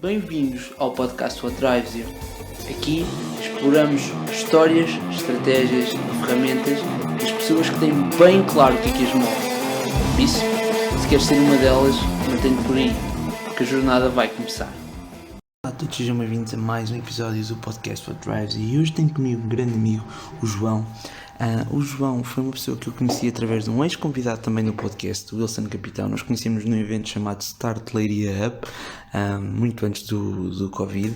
Bem-vindos ao podcast What Drives You. Aqui exploramos histórias, estratégias e ferramentas das pessoas que têm bem claro o que as move. Por isso, se queres ser uma delas, mantém-te por aí, porque a jornada vai começar. Olá a todos, sejam bem-vindos a mais um episódio do podcast What Drives You. E hoje tenho comigo um grande amigo, o João. O João foi uma pessoa que eu conheci através de um ex-convidado também no podcast, o Wilson Capitão. Nós conhecemos num evento chamado Start Leiria Up, muito antes do Covid,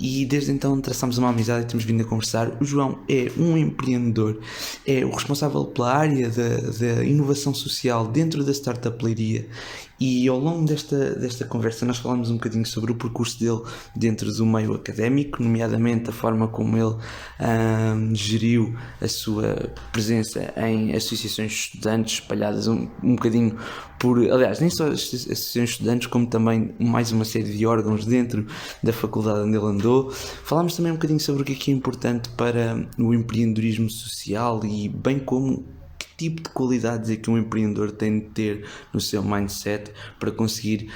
e desde então traçámos uma amizade e temos vindo a conversar. O João é um empreendedor, é o responsável pela área da inovação social dentro da Startup Leiria, e ao longo desta conversa nós falamos um bocadinho sobre o percurso dele dentro do meio académico, nomeadamente a forma como ele geriu a sua presença em associações de estudantes espalhadas um bocadinho por, aliás, nem só as associações de estudantes, como também mais uma série de órgãos dentro da faculdade onde ele andou. Falámos também um bocadinho sobre o que é importante para o empreendedorismo social e bem como que tipo de qualidades é que um empreendedor tem de ter no seu mindset para conseguir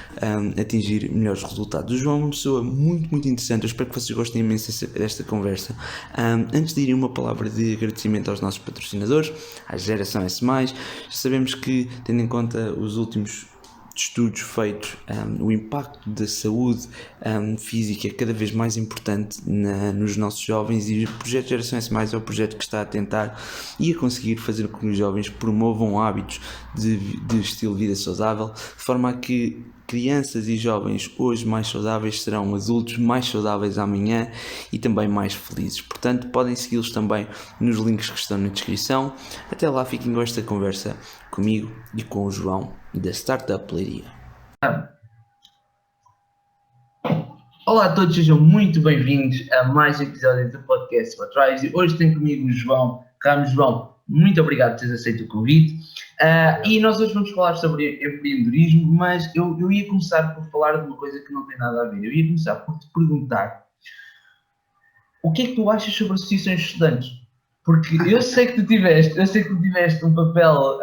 atingir melhores resultados. O João é uma pessoa muito, muito interessante. Eu espero que vocês gostem imenso desta conversa. Antes de irem, uma palavra de agradecimento aos nossos patrocinadores, à Geração S+. Sabemos que, tendo em conta os últimos estudos feitos, o impacto da saúde física é cada vez mais importante nos nossos jovens, e o projeto Geração S+, é o projeto que está a tentar e a conseguir fazer com que os jovens promovam hábitos de estilo de vida saudável, de forma a que crianças e jovens hoje mais saudáveis serão adultos mais saudáveis amanhã e também mais felizes. Portanto, podem segui-los também nos links que estão na descrição. Até lá, fiquem com esta conversa comigo e com o João da Startup Leiria. Olá a todos, sejam muito bem-vindos a mais um episódio do podcast What Drives You. Hoje tenho comigo o João Ramos. João, muito obrigado por teres aceito o convite. E nós hoje vamos falar sobre empreendedorismo, mas eu ia começar por falar de uma coisa que não tem nada a ver. Eu ia começar por te perguntar o que é que tu achas sobre associações de estudantes? Porque eu sei que tu tiveste um papel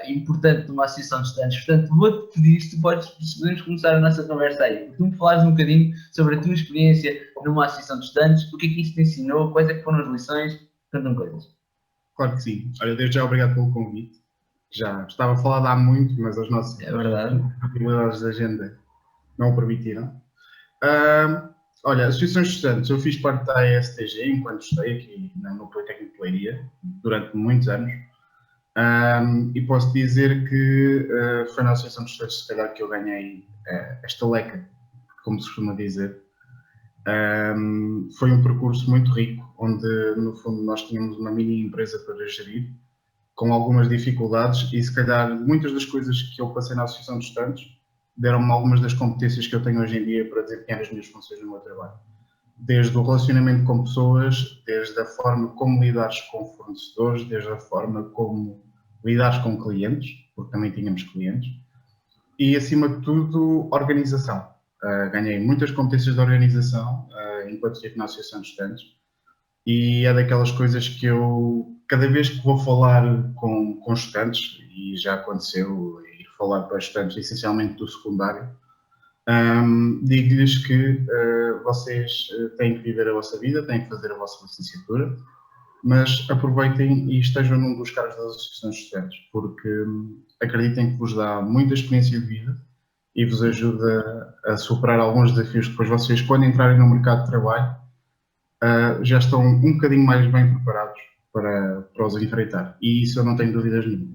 importante numa associação de estudantes, portanto vou-te pedir se podemos começar a nossa conversa aí. Tu me falares um bocadinho sobre a tua experiência numa associação de estudantes, o que é que isso te ensinou, quais é que foram as lições, tantas coisas. Claro que sim. Olha, desde já obrigado pelo convite. Já estava falado há muito, mas as nossas possibilidades de agenda não o permitiram. Olha, associações de estudantes, eu fiz parte da ESTG enquanto estudei aqui no Politécnico de Leiria durante muitos anos, e posso dizer que foi na associação de estudantes, se calhar, que eu ganhei esta leca, como se costuma dizer. Foi um percurso muito rico, onde no fundo nós tínhamos uma mini empresa para gerir, com algumas dificuldades, e se calhar muitas das coisas que eu passei na associação de estudantes deram-me algumas das competências que eu tenho hoje em dia para desempenhar as minhas funções no meu trabalho. Desde o relacionamento com pessoas, desde a forma como lidares com fornecedores, desde a forma como lidares com clientes, porque também tínhamos clientes, e acima de tudo, organização. Ganhei muitas competências de organização enquanto estive na associação de estudantes, e é daquelas coisas que eu, cada vez que vou falar com estudantes, e já aconteceu ir falar para estudantes essencialmente do secundário, digo-lhes que vocês têm que viver a vossa vida, têm que fazer a vossa licenciatura, mas aproveitem e estejam num dos cargos das associações de estudantes, porque acreditem que vos dá muita experiência de vida e vos ajuda a superar alguns desafios que depois vocês, quando entrarem no mercado de trabalho, já estão um bocadinho mais bem preparados para os enfrentar. E isso eu não tenho dúvidas nenhuma.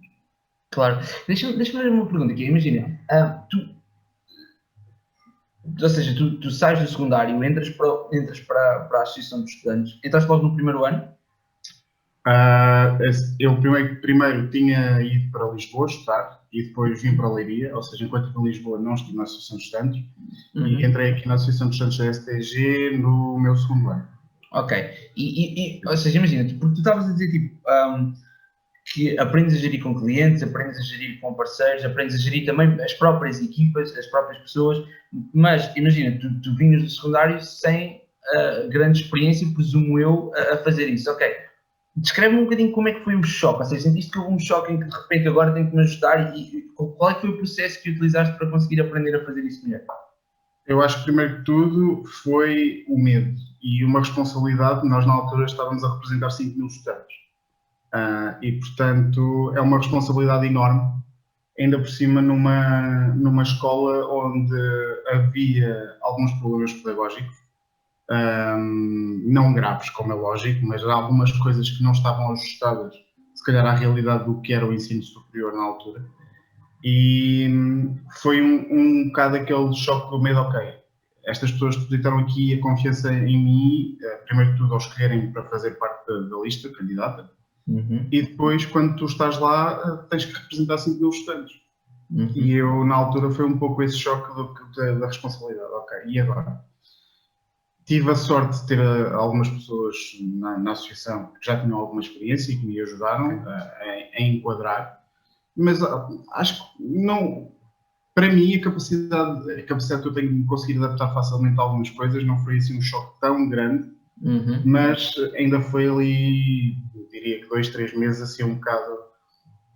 Claro. Deixa-me fazer uma pergunta aqui. Imagina, tu sais do secundário, entras para a associação de estudantes, entraste logo no primeiro ano? Eu primeiro tinha ido para Lisboa estudar e depois vim para a Leiria, ou seja, enquanto em Lisboa não estive na associação de estudantes, e entrei aqui na associação de estudantes da STG no meu segundo ano. Ok, ou seja, imagina, porque tu estavas a dizer tipo, que aprendes a gerir com clientes, aprendes a gerir com parceiros, aprendes a gerir também as próprias equipas, as próprias pessoas, mas imagina, tu vinhas do secundário sem grande experiência, presumo eu, a fazer isso. Ok, descreve-me um bocadinho como é que foi o choque, ou seja, sentiste que houve um choque em que de repente agora tenho que me ajustar, e qual é que foi o processo que utilizaste para conseguir aprender a fazer isso melhor? Eu acho que primeiro que tudo foi o medo e uma responsabilidade. Nós na altura estávamos a representar 5.000 estudantes. E portanto é uma responsabilidade enorme, ainda por cima numa escola onde havia alguns problemas pedagógicos, não graves, como é lógico, mas algumas coisas que não estavam ajustadas, se calhar, à realidade do que era o ensino superior na altura. E foi um bocado aquele choque do medo, ok, estas pessoas depositaram aqui a confiança em mim, primeiro de tudo ao escolherem para fazer parte da lista candidata, e depois, quando tu estás lá, tens que representar 5.000 estudantes. E eu, na altura, foi um pouco esse choque da responsabilidade, ok, e agora? Tive a sorte de ter algumas pessoas na associação que já tinham alguma experiência e que me ajudaram a enquadrar, mas acho que não, para mim a capacidade que eu tenho de conseguir adaptar facilmente a algumas coisas não foi assim um choque tão grande, mas ainda foi ali, diria que 2, 3 meses assim um bocado,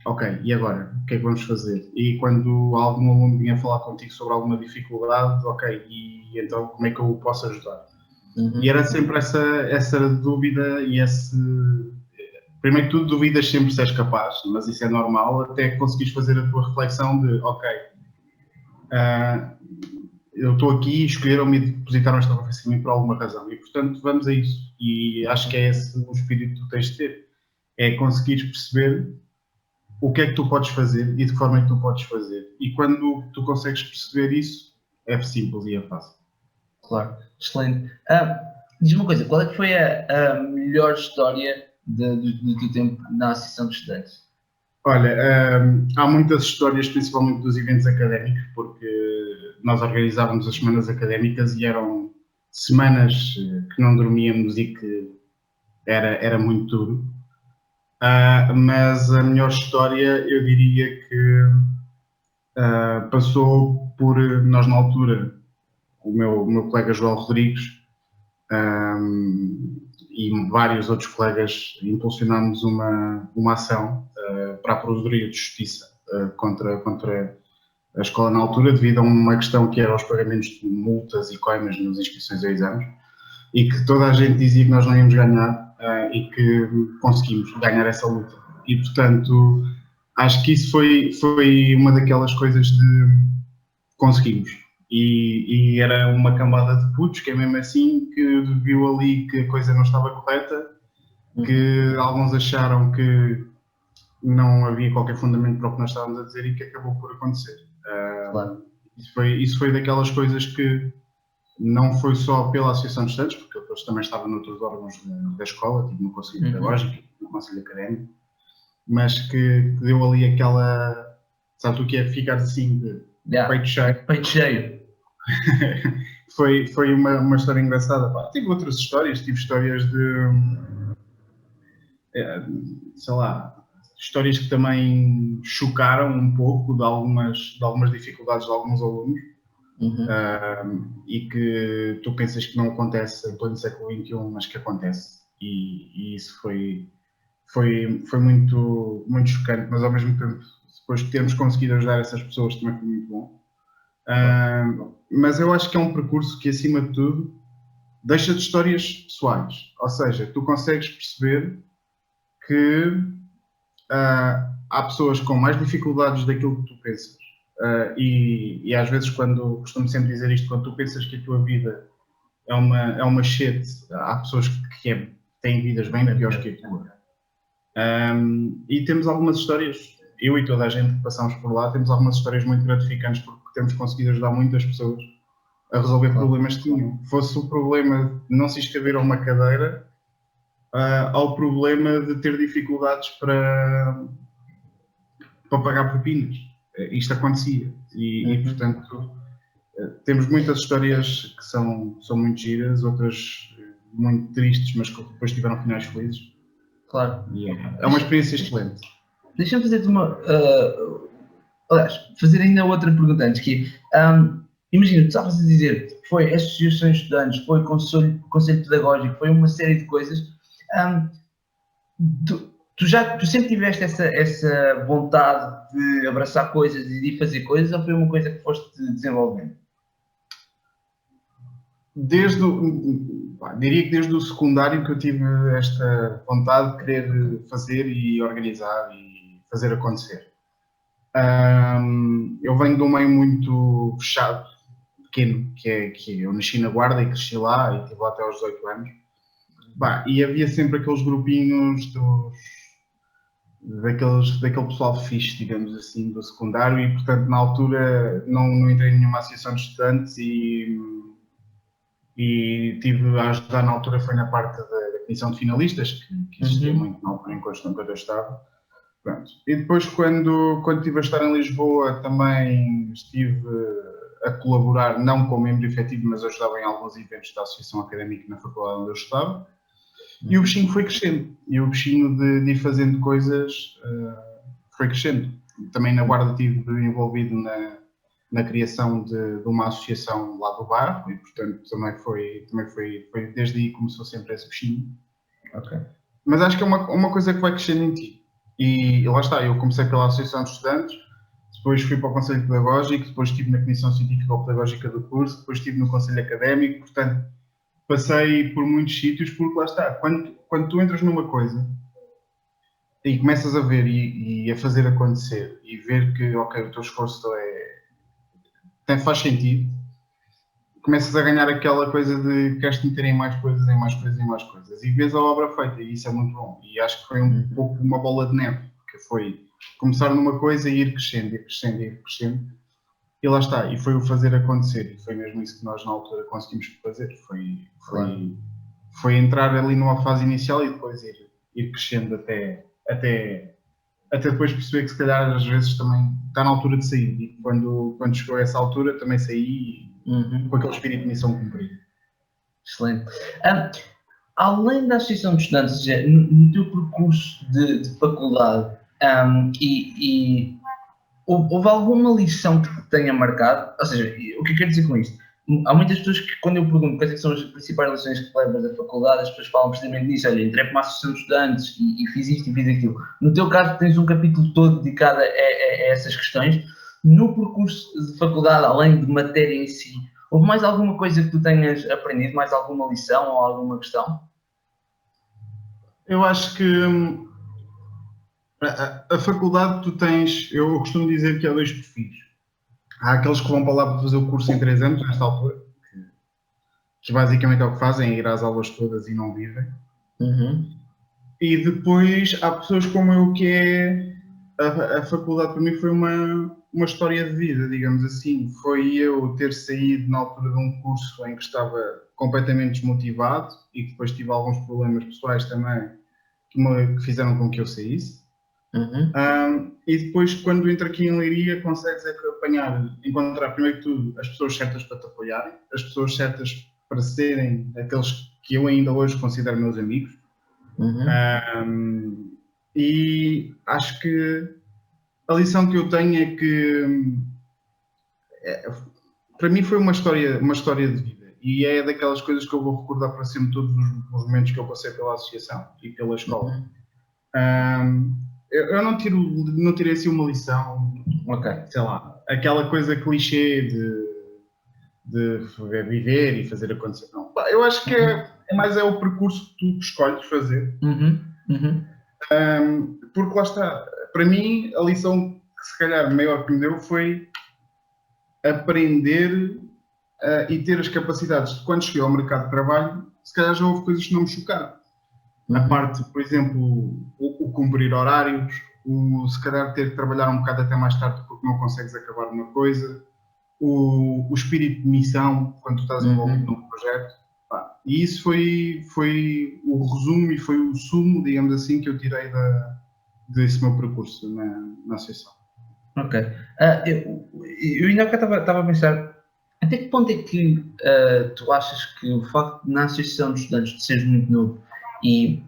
ok, e agora? O que é que vamos fazer? E quando algum aluno vinha falar contigo sobre alguma dificuldade, ok, e então como é que eu o posso ajudar? E era sempre essa dúvida e esse... Primeiro de tudo, duvidas sempre se és capaz, mas isso é normal, até que conseguires fazer a tua reflexão de, ok, eu estou aqui, escolheram-me e depositaram esta confiança em mim por alguma razão, e portanto vamos a isso. E acho que é esse o espírito que tu tens de ter, é conseguires perceber o que é que tu podes fazer e de que forma é que tu podes fazer. E quando tu consegues perceber isso, é simples e é fácil. Claro, excelente. Diz-me uma coisa, qual é que foi a melhor história do teu tempo na Associação de Estudantes? Olha, há muitas histórias, principalmente dos eventos académicos, porque nós organizávamos as semanas académicas e eram semanas que não dormíamos e que era muito duro. Mas a melhor história, eu diria que passou por nós na altura, o meu colega João Rodrigues e vários outros colegas impulsionámos uma ação para a Procuradoria de Justiça contra a escola na altura, devido a uma questão que era os pagamentos de multas e coimas nas inscrições a exames, e que toda a gente dizia que nós não íamos ganhar e que conseguimos ganhar essa luta. E, portanto, acho que isso foi uma daquelas coisas de conseguimos. E era uma cambada de putos, que é mesmo assim, que viu ali que a coisa não estava correta, que alguns acharam que não havia qualquer fundamento para o que nós estávamos a dizer e que acabou por acontecer. Claro. Isso foi daquelas coisas que não foi só pela Associação de Estudantes, porque eu depois também estava noutros órgãos da escola, tipo no Conselho Pedagógico, no Conselho Académico, mas que deu ali aquela... Sabes o que é ficar assim de peito cheio? Peito cheio. Foi uma história engraçada. Tive outras histórias, tive histórias de... sei lá, histórias que também chocaram um pouco de algumas dificuldades de alguns alunos. E que tu pensas que não acontece em pleno século XXI, mas que acontece. E isso foi muito, muito chocante, mas ao mesmo tempo, depois de termos conseguido ajudar essas pessoas, também foi muito bom. Mas eu acho que é um percurso que, acima de tudo, deixa de histórias pessoais. Ou seja, tu consegues perceber que há pessoas com mais dificuldades daquilo que tu pensas. E às vezes, costumo sempre dizer isto, quando tu pensas que a tua vida é uma shit, há pessoas que têm vidas bem piores que a tua. E temos algumas histórias, eu e toda a gente que passamos por lá, temos algumas histórias muito gratificantes porque temos conseguido ajudar muitas pessoas a resolver problemas que tinham. Fosse o problema de não se inscrever a uma cadeira, ao problema de ter dificuldades para pagar propinas. Isto acontecia e portanto, temos muitas histórias que são muito giras, outras muito tristes, mas que depois tiveram finais felizes. Claro. E é uma experiência excelente. Deixa-me fazer-te aliás, fazer ainda outra pergunta antes, que imagina, tu estavas a dizer, foi associação de estudantes, foi conselho pedagógico, foi uma série de coisas. Tu sempre tiveste essa vontade de abraçar coisas e de fazer coisas, ou foi uma coisa que foste desenvolvendo? diria que desde o secundário que eu tive esta vontade de querer fazer e organizar e fazer acontecer. Eu venho de um meio muito fechado, pequeno, que eu nasci na Guarda e cresci lá e estive lá até aos 18 anos. E havia sempre aqueles grupinhos daquele pessoal fixe, digamos assim, do secundário e, portanto, na altura não entrei em nenhuma associação de estudantes e tive a ajudar na altura foi na parte da comissão de finalistas, que existia muito na altura enquanto eu estava. Pronto. E depois, quando estive a estar em Lisboa, também estive a colaborar, não como membro efetivo, mas ajudava em alguns eventos da associação académica na faculdade onde eu estava. E o bichinho foi crescendo. E o bichinho de ir fazendo coisas foi crescendo. Também na Guarda estive envolvido na criação de uma associação lá do bairro e, portanto, também foi desde aí começou sempre esse bichinho. Okay. Mas acho que é uma coisa que vai crescendo em ti. E lá está, eu comecei pela Associação de Estudantes, depois fui para o Conselho Pedagógico, depois estive na Comissão Científica ou Pedagógica do curso, depois estive no Conselho Académico, portanto, passei por muitos sítios, porque lá está, quando tu entras numa coisa e começas a ver e a fazer acontecer e ver que, ok, o teu esforço faz sentido, começas a ganhar aquela coisa de queres meter em mais coisas, em mais coisas, em mais coisas e vês a obra feita e isso é muito bom e acho que foi um pouco uma bola de neve, que foi começar numa coisa e ir crescendo, ir crescendo, ir crescendo e lá está, e foi o fazer acontecer e foi mesmo isso que nós na altura conseguimos fazer, foi entrar ali numa fase inicial e depois ir crescendo até depois perceber que se calhar às vezes também está na altura de sair e quando chegou a essa altura também saí com aquele espírito de missão cumprida. Excelente. Além da Associação de Estudantes, ou seja, no teu percurso de faculdade, houve alguma lição que te tenha marcado? Ou seja, o que eu quero dizer com isto? Há muitas pessoas que, quando eu pergunto quais é que são as principais lições que te levas da faculdade, as pessoas falam precisamente nisso, olha, entrei para uma associação de estudantes e fiz isto e fiz aquilo. No teu caso, tens um capítulo todo dedicado a essas questões. No percurso de faculdade, além de matéria em si, houve mais alguma coisa que tu tenhas aprendido, mais alguma lição ou alguma questão? Eu acho que a faculdade tu tens, eu costumo dizer que há dois perfis. Há aqueles que vão para lá para fazer o curso em 3 anos, nesta altura, que basicamente é o que fazem, é ir às aulas todas e não vivem. E depois há pessoas como eu que a faculdade para mim foi uma história de vida, digamos assim. Foi eu ter saído na altura de um curso em que estava completamente desmotivado e que depois tive alguns problemas pessoais também que fizeram com que eu saísse. E depois, quando entro aqui em Leiria, consegues encontrar primeiro que tudo as pessoas certas para te apoiarem, as pessoas certas para serem aqueles que eu ainda hoje considero meus amigos. E acho que a lição que eu tenho é que para mim foi uma história de vida e é daquelas coisas que eu vou recordar para sempre todos os momentos que eu passei pela associação e pela escola. Eu não tirei assim uma lição, sei lá, aquela coisa clichê de viver e fazer acontecer. Não. Eu acho que é mais o percurso que tu escolhes fazer. Porque lá está, para mim a lição que se calhar maior que me deu foi aprender e ter as capacidades de quando cheguei ao mercado de trabalho, se calhar já houve coisas que não me chocaram. A parte, por exemplo, o cumprir horários, se calhar ter que trabalhar um bocado até mais tarde porque não consegues acabar uma coisa, o espírito de missão quando tu estás envolvido num projeto. E isso foi o resumo e foi o sumo, digamos assim, que eu tirei desse meu percurso na associação. Ok. Eu ainda estava a pensar, até que ponto é que tu achas que o facto de na associação de estudantes de seres muito novo e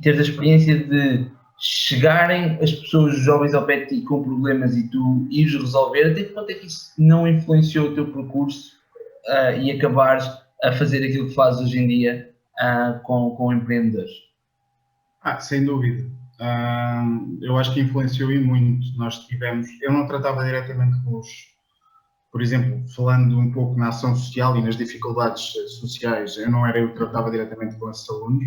teres a experiência de chegarem as pessoas jovens ao pé de ti com problemas e tu ires resolver, até que ponto é que isso não influenciou o teu percurso e acabares a fazer aquilo que fazes hoje em dia com empreendedores? Sem dúvida. Eu acho que influenciou e muito. Eu não tratava diretamente por exemplo, falando um pouco na ação social e nas dificuldades sociais, eu não era eu que tratava diretamente com esses alunos,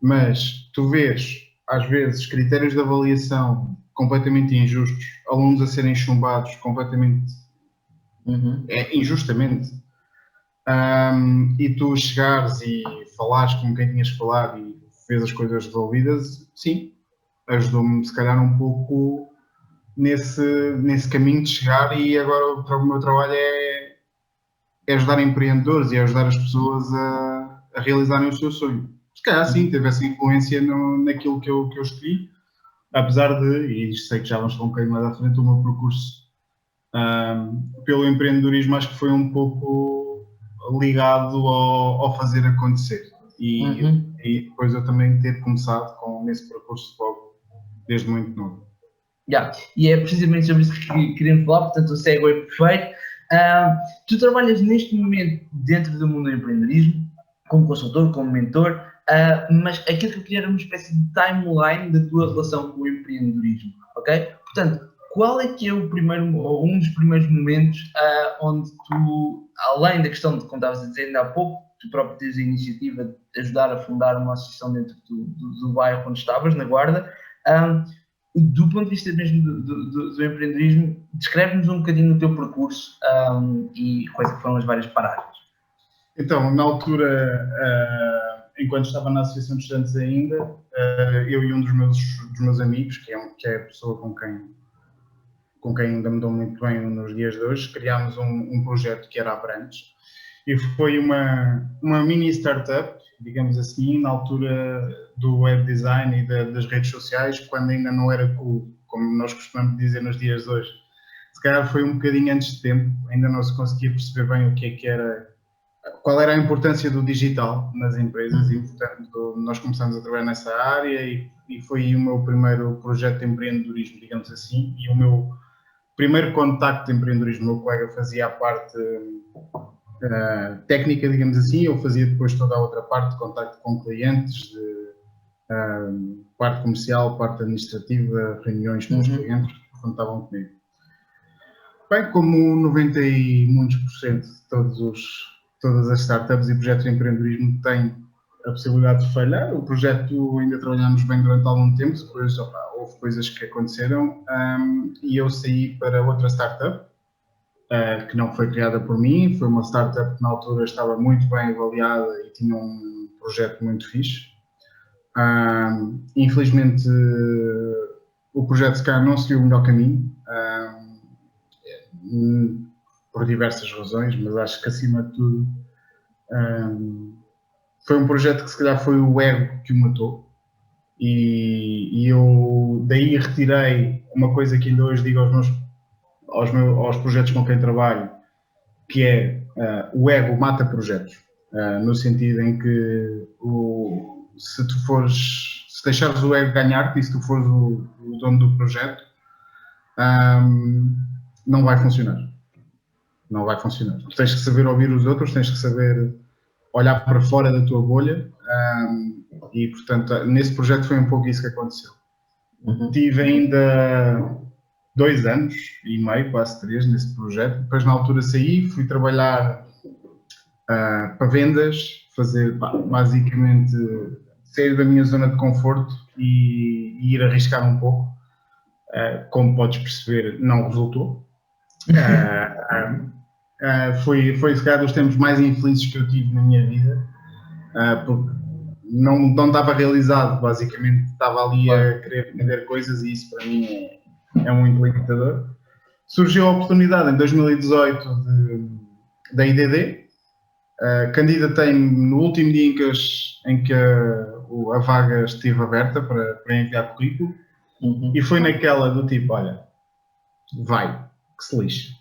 mas tu vês, às vezes, critérios de avaliação completamente injustos, alunos a serem chumbados completamente, injustamente, e tu chegares e falares com quem tinhas que falar e fez as coisas resolvidas, sim, ajudou-me se calhar um pouco nesse caminho de chegar, e agora o meu trabalho é ajudar empreendedores e ajudar as pessoas a realizarem o seu sonho. Se calhar sim, teve essa influência naquilo que eu escolhi, apesar de, e sei que já vamos falar um bocadinho mais à frente, o meu percurso pelo empreendedorismo acho que foi um pouco ligado ao fazer acontecer. E depois eu também ter começado nesse percurso logo, desde muito novo. E é precisamente sobre isso que queremos falar, portanto o segue é perfeito. Tu trabalhas neste momento dentro do mundo do empreendedorismo, como consultor, como mentor, mas aquilo que eu queria era uma espécie de timeline da tua relação com o empreendedorismo, ok? Portanto, qual é que é o primeiro, ou um dos primeiros momentos onde tu, além da questão de, como estavas a dizer ainda há pouco, tu próprio tens a iniciativa de ajudar a fundar uma associação dentro do bairro onde estavas, na Guarda, do ponto de vista mesmo do empreendedorismo, descreve-nos um bocadinho o teu percurso e quais foram as várias paragens. Então, na altura, enquanto estava na Associação de Estudantes ainda, eu e um dos meus amigos, que é a pessoa com quem ainda me dou muito bem nos dias de hoje, criámos um projeto que era a Branch, e foi uma mini startup, digamos assim, na altura do web design e das redes sociais, quando ainda não era cool, como nós costumamos dizer nos dias de hoje. Se calhar foi um bocadinho antes de tempo, ainda não se conseguia perceber bem o que é que era, qual era a importância do digital nas empresas, e portanto nós começamos a trabalhar nessa área, e foi o meu primeiro projeto de empreendedorismo, digamos assim, e o meu primeiro contacto de empreendedorismo. O meu colega fazia a parte técnica, digamos assim, eu fazia depois toda a outra parte de contacto com clientes, parte comercial, parte administrativa, reuniões com os clientes que contavam comigo. Bem, como 90 e muitos por cento de todas as startups e projetos de empreendedorismo têm a possibilidade de falhar, o projeto ainda trabalhámos bem durante algum tempo, depois houve coisas que aconteceram, e eu saí para outra startup, que não foi criada por mim, foi uma startup que na altura estava muito bem avaliada e tinha um projeto muito fixe. Infelizmente o projeto se calhar não seguiu o melhor caminho, por diversas razões, mas acho que acima de tudo foi um projeto que se calhar foi o ego que o matou, e eu daí retirei uma coisa que ainda hoje digo aos projetos com quem trabalho, que é o ego mata projetos, no sentido em que se deixares o ego ganhar-te, e se tu fores o dono do projeto, não vai funcionar. Não vai funcionar. Tu tens que saber ouvir os outros, tens que saber olhar para fora da tua bolha, e portanto nesse projeto foi um pouco isso que aconteceu. Tive ainda 2 anos e meio, quase 3, nesse projeto. Depois, na altura, saí, fui trabalhar para vendas, fazer basicamente sair da minha zona de conforto e ir arriscar um pouco. Como podes perceber, não resultou. Foi se calhar dos tempos mais infelizes que eu tive na minha vida, porque não estava realizado, basicamente estava ali a querer vender coisas, e isso para mim é muito limitador. Surgiu a oportunidade em 2018 da IDD, candidatei-me no último dia em que a vaga esteve aberta para enviar currículo, e foi naquela do tipo, olha, vai, que se lixe.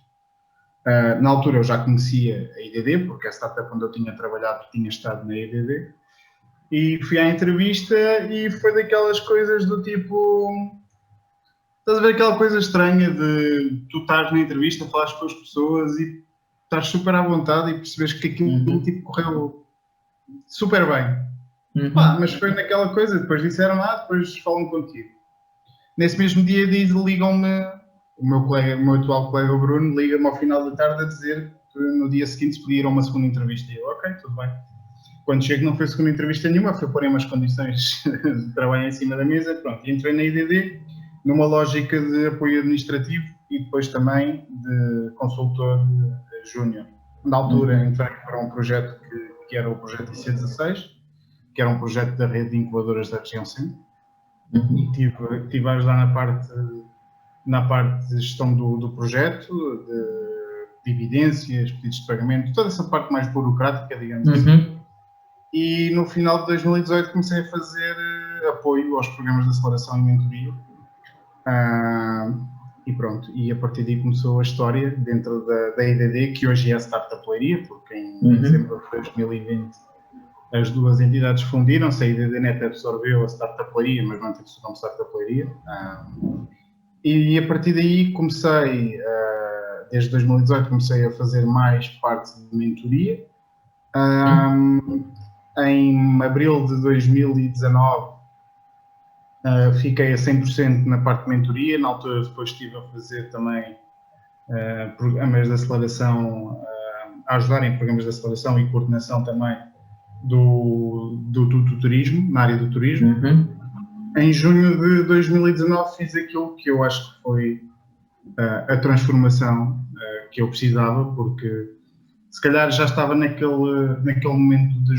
Na altura eu já conhecia a IDD, porque a startup onde eu tinha trabalhado tinha estado na IDD, e fui à entrevista e foi daquelas coisas do tipo... Estás a ver aquela coisa estranha de tu estás na entrevista, falares com as pessoas e estás super à vontade e percebes que aquilo tipo, correu super bem. Mas foi naquela coisa, depois disseram depois falam contigo. Nesse mesmo dia ligam-me o meu atual colega o Bruno liga-me ao final da tarde a dizer que no dia seguinte se podia ir a uma segunda entrevista. E eu, ok, tudo bem. Quando chego não foi segunda entrevista nenhuma, foi pôr umas condições de trabalho em cima da mesa, pronto. E entrei na IDD numa lógica de apoio administrativo e depois também de consultor júnior. Na altura entrei para um projeto que era o projeto IC16, que era um projeto da rede de incubadoras da região centro, e tive a ajudar na parte de gestão do projeto, de evidências, pedidos de pagamento, toda essa parte mais burocrática, digamos assim. E no final de 2018 comecei a fazer apoio aos programas de aceleração e mentoria. E pronto, e a partir daí começou a história dentro da IDD, que hoje é a Startup Leiria, porque em dezembro de 2020 as duas entidades fundiram-se, a IDD Net absorveu a Startup Leiria, mas manteve-se o nome Startup Leiria. E a partir daí comecei, desde 2018 comecei a fazer mais parte de mentoria. Em abril de 2019 fiquei a 100% na parte de mentoria, na altura depois estive a fazer também programas de aceleração, a ajudar em programas de aceleração e coordenação também do turismo, na área do turismo. Em junho de 2019 fiz aquilo que eu acho que foi a transformação que eu precisava, porque se calhar já estava naquele momento de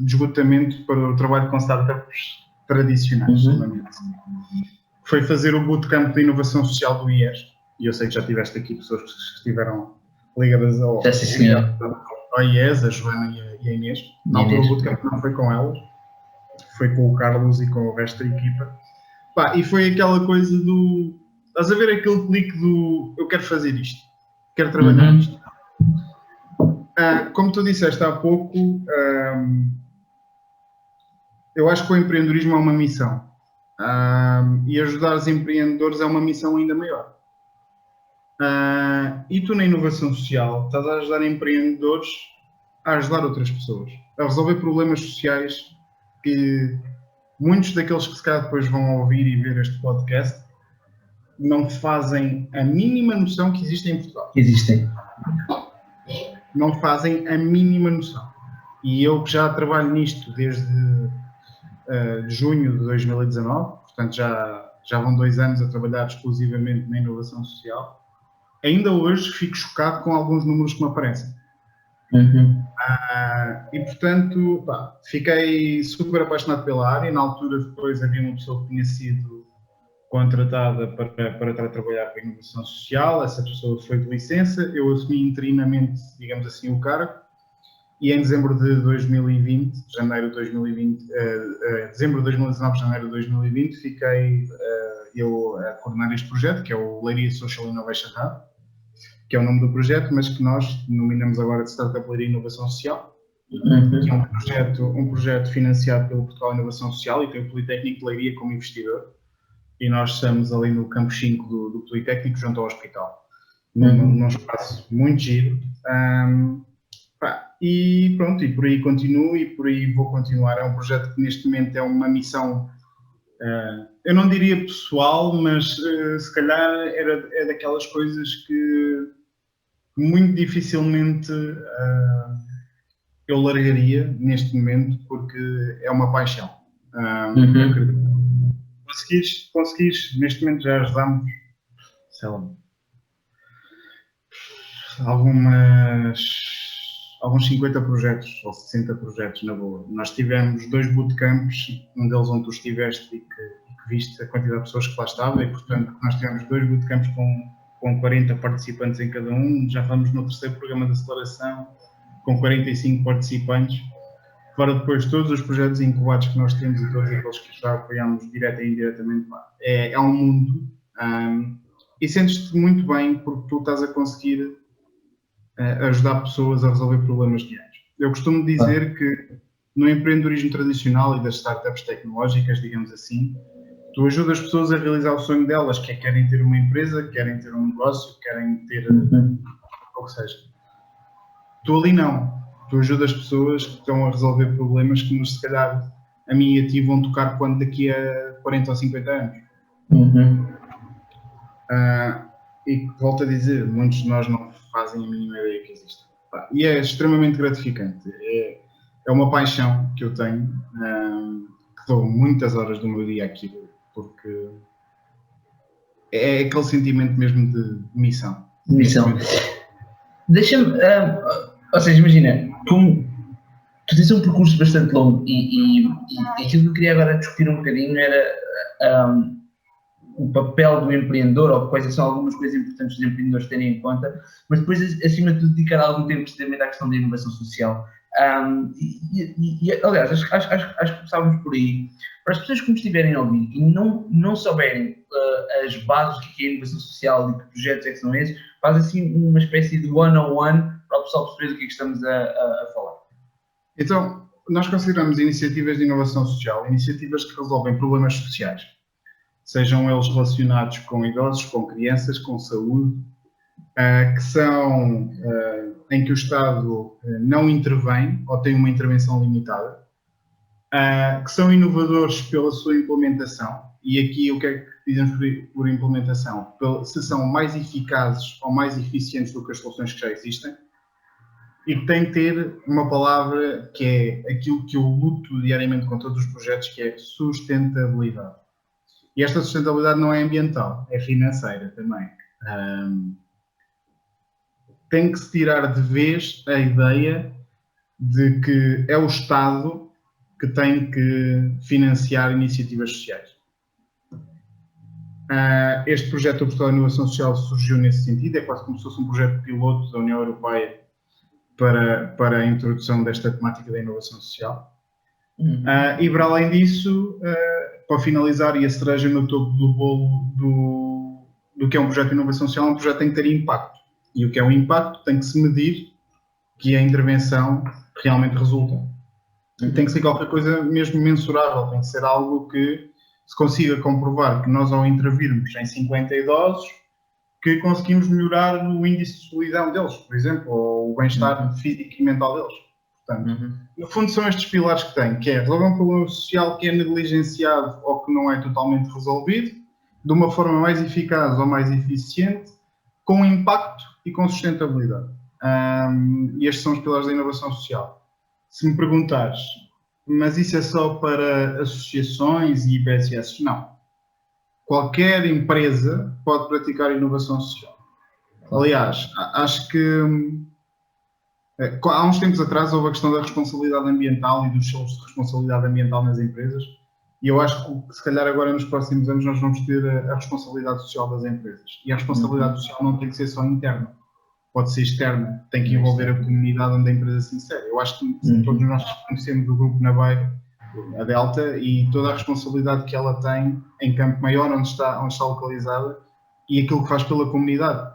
esgotamento para o trabalho com startups tradicionais. Foi fazer o bootcamp de inovação social do IES, e eu sei que já tiveste aqui pessoas que estiveram ligadas ao IES, a Joana e a Inês. Na altura o bootcamp não foi com elas, foi com o Carlos e com o resto da equipa. E foi aquela coisa do... Estás a ver aquele clique do eu quero fazer isto, quero trabalhar isto. Como tu disseste há pouco, eu acho que o empreendedorismo é uma missão. E ajudar os empreendedores é uma missão ainda maior. E tu na inovação social estás a ajudar empreendedores a ajudar outras pessoas, a resolver problemas sociais que muitos daqueles que se calhar depois vão ouvir e ver este podcast não fazem a mínima noção que existem em Portugal. Não fazem a mínima noção. E eu que já trabalho nisto desde junho de 2019, portanto já vão 2 anos a trabalhar exclusivamente na inovação social, ainda hoje fico chocado com alguns números que me aparecem. E portanto, fiquei super apaixonado pela área. Na altura depois havia uma pessoa que tinha sido contratada para trabalhar com a inovação social, essa pessoa foi de licença, eu assumi interinamente, digamos assim, o cargo, e em dezembro de 2020, dezembro de 2019, janeiro de 2020, fiquei eu a coordenar este projeto, que é o Leiria Social Innovation Hub, que é o nome do projeto, mas que nós denominamos agora de Startup Leiria Inovação Social, que é um projeto financiado pelo Portugal Inovação Social e tem o Politécnico de Leiria como investidor. E nós estamos ali no campus 5 do Politécnico, junto ao hospital, num espaço muito giro. E pronto, e por aí continuo e por aí vou continuar. É um projeto que neste momento é uma missão, eu não diria pessoal, mas se calhar é daquelas coisas que muito dificilmente eu largaria neste momento, porque é uma paixão. Conseguires, neste momento já ajudamos, sei lá, alguns 50 projetos ou 60 projetos na boa. Nós tivemos 2 bootcamps, um deles onde tu estiveste e que viste a quantidade de pessoas que lá estavam, e portanto nós tivemos 2 bootcamps com 40 participantes em cada um. Já vamos no 3º programa de aceleração com 45 participantes. Fora depois todos os projetos incubados que nós temos e todos aqueles que já apoiamos direta e indiretamente, é um mundo, e sentes-te muito bem porque tu estás a conseguir ajudar pessoas a resolver problemas diários. Eu costumo dizer que no empreendedorismo tradicional e das startups tecnológicas, digamos assim, tu ajudas as pessoas a realizar o sonho delas, que é querem ter uma empresa, querem ter um negócio, querem ter o que seja. Tu ali não. Tu ajudas as pessoas que estão a resolver problemas que nos, se calhar, a mim e a ti vão tocar quando daqui a 40 ou 50 anos. E que, volto a dizer, muitos de nós não fazem a mínima ideia que existe. E é extremamente gratificante. É uma paixão que eu tenho, que dou muitas horas do meu dia àquilo, porque é aquele sentimento mesmo de missão. Missão. Deixa-me, ou seja, imagina, como tu tens um percurso bastante longo e aquilo que eu queria agora discutir um bocadinho era o papel do empreendedor, ou quais são algumas coisas importantes dos empreendedores terem em conta, mas depois, acima de tudo, dedicar algum tempo precisamente à questão da inovação social. Aliás, acho que começávamos por aí. Para as pessoas que nos estiverem a ouvir e não souberem as bases do que é a inovação social e que projetos é que são esses, faz assim uma espécie de one-on-one para o pessoal perceber do que é que estamos a falar. Então, nós consideramos iniciativas de inovação social iniciativas que resolvem problemas sociais, sejam eles relacionados com idosos, com crianças, com saúde, que são em que o Estado não intervém ou tem uma intervenção limitada, que são inovadores pela sua implementação, e aqui o que é que dizemos por implementação? Se são mais eficazes ou mais eficientes do que as soluções que já existem, e que tem que ter uma palavra que é aquilo que eu luto diariamente com todos os projetos, que é sustentabilidade. E esta sustentabilidade não é ambiental, é financeira também. Tem que se tirar de vez a ideia de que é o Estado que tem que financiar iniciativas sociais. Este projeto do Portal de Inovação Social surgiu nesse sentido, é quase como se fosse um projeto piloto da União Europeia para a introdução desta temática da inovação social. E para além disso, para finalizar, e a cereja no topo do bolo do que é um projeto de inovação social, um projeto tem que ter impacto. E o que é um impacto tem que se medir que a intervenção realmente resulta. E tem que ser qualquer coisa mesmo mensurável, tem que ser algo que se consiga comprovar que nós, ao intervirmos em 50 idosos, que conseguimos melhorar o índice de solidão deles, por exemplo, ou o bem-estar físico e mental deles. Portanto, no fundo são estes pilares que tem, que é resolver um problema social que é negligenciado ou que não é totalmente resolvido, de uma forma mais eficaz ou mais eficiente, com impacto e com sustentabilidade. E estes são os pilares da inovação social. Se me perguntares, mas isso é só para associações e IPSS? Não. Qualquer empresa pode praticar inovação social. Aliás, acho que há uns tempos atrás houve a questão da responsabilidade ambiental e dos selos de responsabilidade ambiental nas empresas, e eu acho que se calhar agora nos próximos anos nós vamos ter a responsabilidade social das empresas. E a responsabilidade social não tem que ser só interna, pode ser externa, tem que envolver a comunidade onde a empresa se insere. Eu acho que todos nós conhecemos o Grupo Naveiro, a Delta, e toda a responsabilidade que ela tem em Campo Maior, onde está localizada, e aquilo que faz pela comunidade.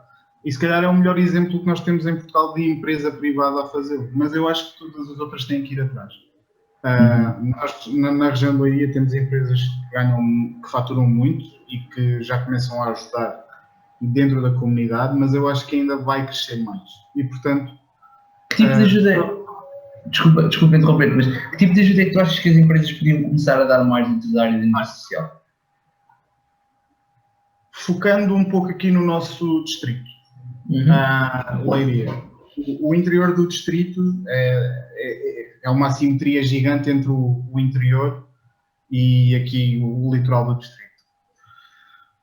E se calhar é o melhor exemplo que nós temos em Portugal de empresa privada a fazê-lo, mas eu acho que todas as outras têm que ir atrás. Nós, na região de Leiria, temos empresas que faturam muito e que já começam a ajudar dentro da comunidade, mas eu acho que ainda vai crescer mais. E, portanto... Que tipo de ajuda... Desculpa interromper, mas que tipo de ajuda é que tu achas que as empresas podiam começar a dar mais dentro da área da inovação social? Focando um pouco aqui no nosso distrito, Leiria. O interior do distrito é uma assimetria gigante entre o interior e aqui o litoral do distrito.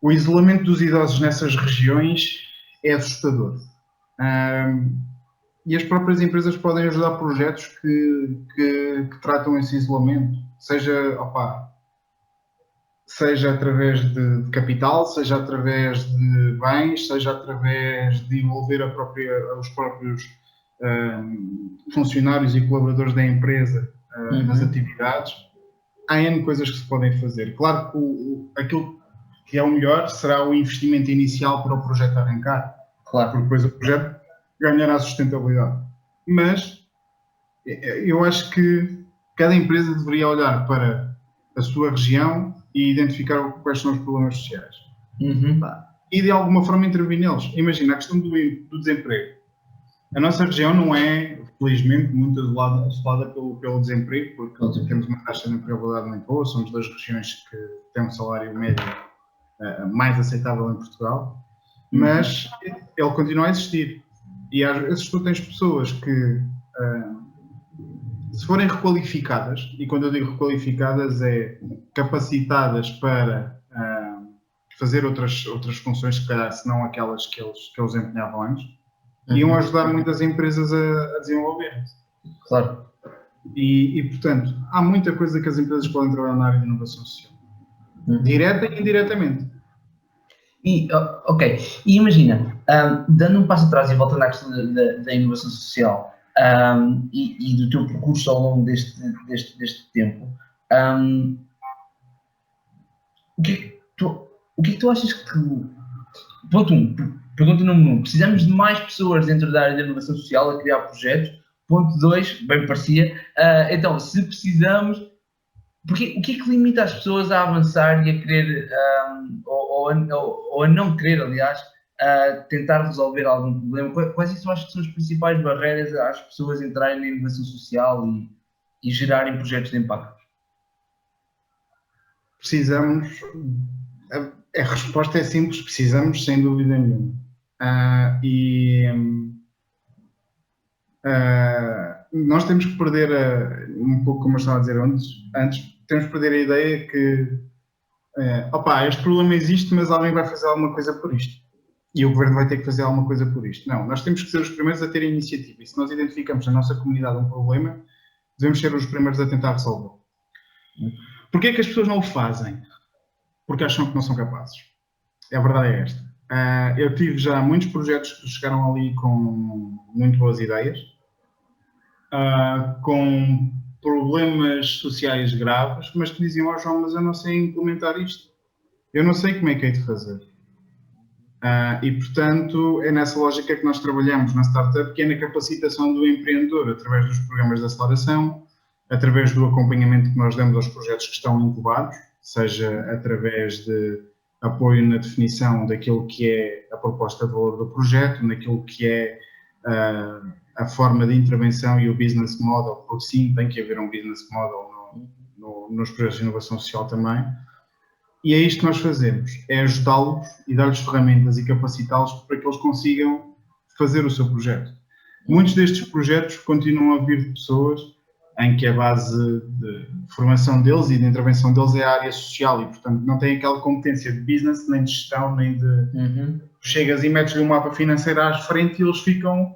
O isolamento dos idosos nessas regiões é assustador. E as próprias empresas podem ajudar projetos que tratam esse isolamento, seja através de capital, seja através de bens, seja através de envolver os próprios funcionários e colaboradores da empresa nas atividades. Há N coisas que se podem fazer. Claro que aquilo que é o melhor será o investimento inicial para o projeto arrancar, claro, porque depois o projeto ganhará sustentabilidade. Mas eu acho que cada empresa deveria olhar para a sua região e identificar quais são os problemas sociais. E de alguma forma intervir neles. Imagina a questão do desemprego. A nossa região não é, felizmente, muito assolada pelo desemprego, porque temos uma taxa de empregabilidade muito boa, somos das regiões que têm um salário médio mais aceitável em Portugal, mas ele continua a existir. E às vezes tu tens pessoas que, se forem requalificadas, e quando eu digo requalificadas é capacitadas para fazer outras funções, se calhar, se não aquelas que eles desempenhavam antes, iam ajudar muitas empresas a desenvolver-se. Claro. E, portanto, há muita coisa que as empresas podem trabalhar na área de inovação social. Direta e indiretamente. Ok, e imagina, dando um passo atrás e voltando à questão da inovação social e do teu percurso ao longo deste tempo, o que é que tu achas que... Ponto 1, pergunta número 1, precisamos de mais pessoas dentro da área da inovação social a criar projetos. Ponto 2, bem parecia, então, se precisamos, o que é que limita as pessoas a avançar e a querer, ou a não querer, aliás, tentar resolver algum problema? Quais tu achas que são as principais barreiras às pessoas entrarem na inovação social e gerarem projetos de impacto? Precisamos, a resposta é simples, precisamos sem dúvida nenhuma. Nós temos que perder, um pouco como eu estava a dizer antes, temos que perder a ideia que este problema existe, mas alguém vai fazer alguma coisa por isto. E o governo vai ter que fazer alguma coisa por isto. Não, nós temos que ser os primeiros a ter a iniciativa. E se nós identificamos na nossa comunidade um problema, devemos ser os primeiros a tentar resolvê-lo. Porquê é que as pessoas não o fazem? Porque acham que não são capazes. A verdade é esta. Eu tive já muitos projetos que chegaram ali com muito boas ideias, com problemas sociais graves, mas que diziam, João, mas eu não sei implementar isto. Eu não sei como é que hei de fazer. E, portanto, é nessa lógica que nós trabalhamos na startup, que é na capacitação do empreendedor, através dos programas de aceleração, através do acompanhamento que nós damos aos projetos que estão incubados, seja através de apoio na definição daquilo que é a proposta de valor do projeto, naquilo que é a forma de intervenção e o business model, porque sim, tem que haver um business model nos projetos de inovação social também. E é isto que nós fazemos, é ajudá-los e dar-lhes ferramentas e capacitá-los para que eles consigam fazer o seu projeto. Muitos destes projetos continuam a vir de pessoas em que a base de formação deles e de intervenção deles é a área social e, portanto, não têm aquela competência de business, nem de gestão, nem de... Chegas e metes-lhe um mapa financeiro à frente e eles ficam...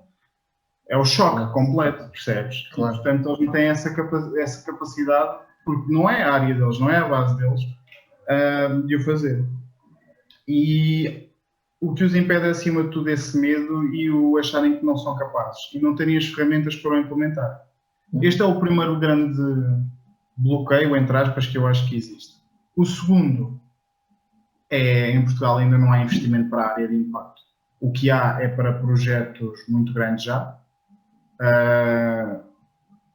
É o choque completo, percebes? Claro. E, portanto, eles não têm essa capacidade, porque não é a área deles, não é a base deles, de o fazer. E o que os impede é, acima de tudo, esse medo e o acharem que não são capazes e não terem as ferramentas para o implementar. Este é o primeiro grande bloqueio, entre aspas, que eu acho que existe. O segundo é, em Portugal ainda não há investimento para a área de impacto. O que há é para projetos muito grandes já.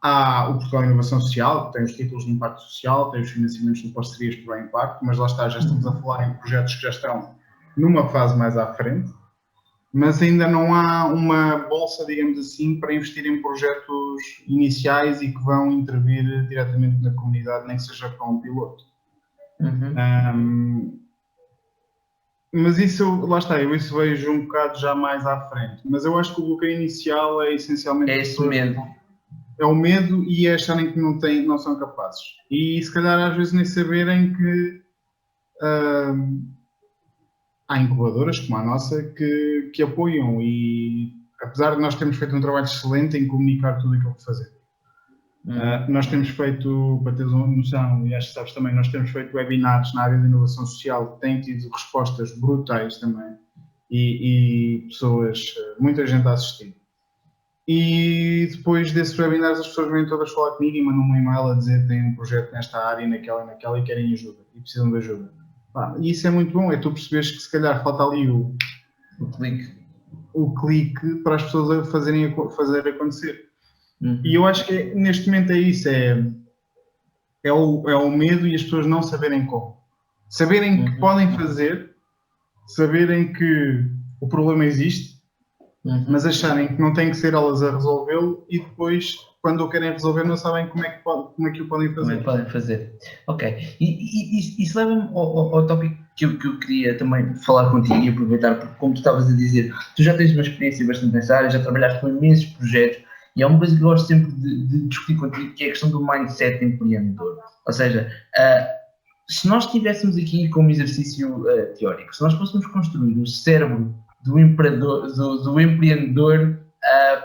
Há o Portugal Inovação Social, que tem os títulos de impacto social, tem os financiamentos de parcerias para o impacto, mas lá está, já estamos a falar em projetos que já estão numa fase mais à frente, mas ainda não há uma bolsa, digamos assim, para investir em projetos iniciais e que vão intervir diretamente na comunidade, nem que seja para um piloto. Mas isso, lá está, eu isso vejo um bocado já mais à frente, mas eu acho que o bloqueio inicial é essencialmente... É esse medo. É o medo e é acharem que não são capazes. E se calhar às vezes nem saberem que há incubadoras como a nossa que apoiam e apesar de nós termos feito um trabalho excelente em comunicar tudo aquilo que fazemos. Nós temos feito, para teres uma noção, e acho que sabes também, nós temos feito webinars na área de inovação social que têm tido respostas brutais também e pessoas, muita gente a assistir. E depois desses webinars as pessoas vêm todas falar comigo e mandam um e-mail a dizer que têm um projeto nesta área e naquela e querem ajuda e precisam de ajuda. E isso é muito bom, é tu perceberes que se calhar falta ali o clique para as pessoas fazer acontecer. E eu acho que neste momento é isso, é o medo e as pessoas não saberem como. Saberem que podem fazer, saberem que o problema existe, mas acharem que não têm que ser elas a resolvê-lo e depois, quando o querem resolver, não sabem como é que o podem fazer. Ok. E isso leva-me ao tópico que eu queria também falar contigo e aproveitar, porque como tu estavas a dizer, tu já tens uma experiência bastante nessa área, já trabalhaste com imensos projetos, e há uma coisa que eu gosto sempre de discutir contigo, que é a questão do mindset empreendedor. Ou seja, se nós estivéssemos aqui como exercício teórico, se nós fôssemos construir o cérebro do empreendedor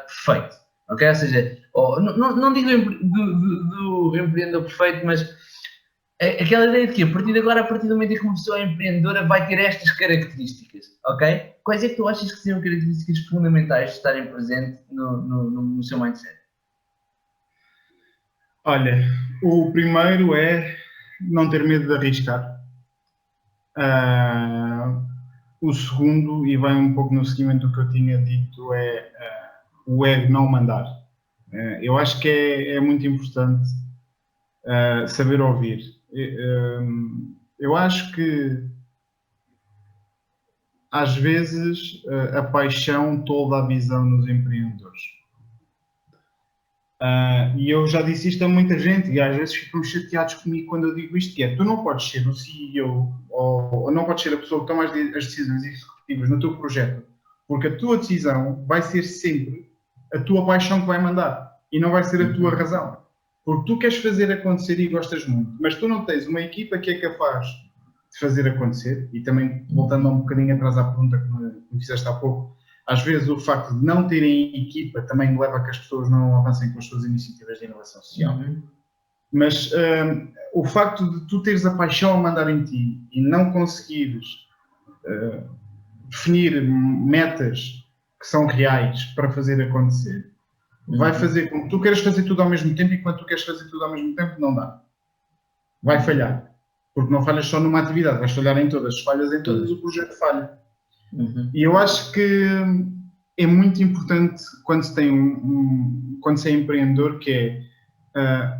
perfeito, ok? Ou seja, não digo do empreendedor perfeito, mas aquela ideia de que a partir de agora, a partir do momento em que uma pessoa é empreendedora, vai ter estas características, ok? Quais é que tu achas que são características fundamentais de estarem presentes no seu mindset? Olha, o primeiro é não ter medo de arriscar. O segundo, e vai um pouco no seguimento do que eu tinha dito, é o ego não mandar. Eu acho que é muito importante saber ouvir. Eu acho que às vezes a paixão tolda a visão nos empreendedores. E eu já disse isto a muita gente e às vezes ficam chateados comigo quando eu digo isto, que é, tu não podes ser o CEO ou não podes ser a pessoa que toma as decisões executivas no teu projeto, porque a tua decisão vai ser sempre a tua paixão que vai mandar e não vai ser a tua razão. Porque tu queres fazer acontecer e gostas muito, mas tu não tens uma equipa que é capaz de fazer acontecer, e também voltando um bocadinho atrás à pergunta que me fizeste há pouco, às vezes o facto de não terem equipa também leva a que as pessoas não avancem com as suas iniciativas de inovação social. Mas o facto de tu teres a paixão a mandar em ti e não conseguires definir metas que são reais para fazer acontecer, vai fazer com que tu queiras fazer tudo ao mesmo tempo e quando tu queres fazer tudo ao mesmo tempo não dá. Vai falhar. Porque não falhas só numa atividade, vais falhar em todas. Se falhas em todas, o projeto falha. E eu acho que é muito importante quando se tem quando se é empreendedor, que é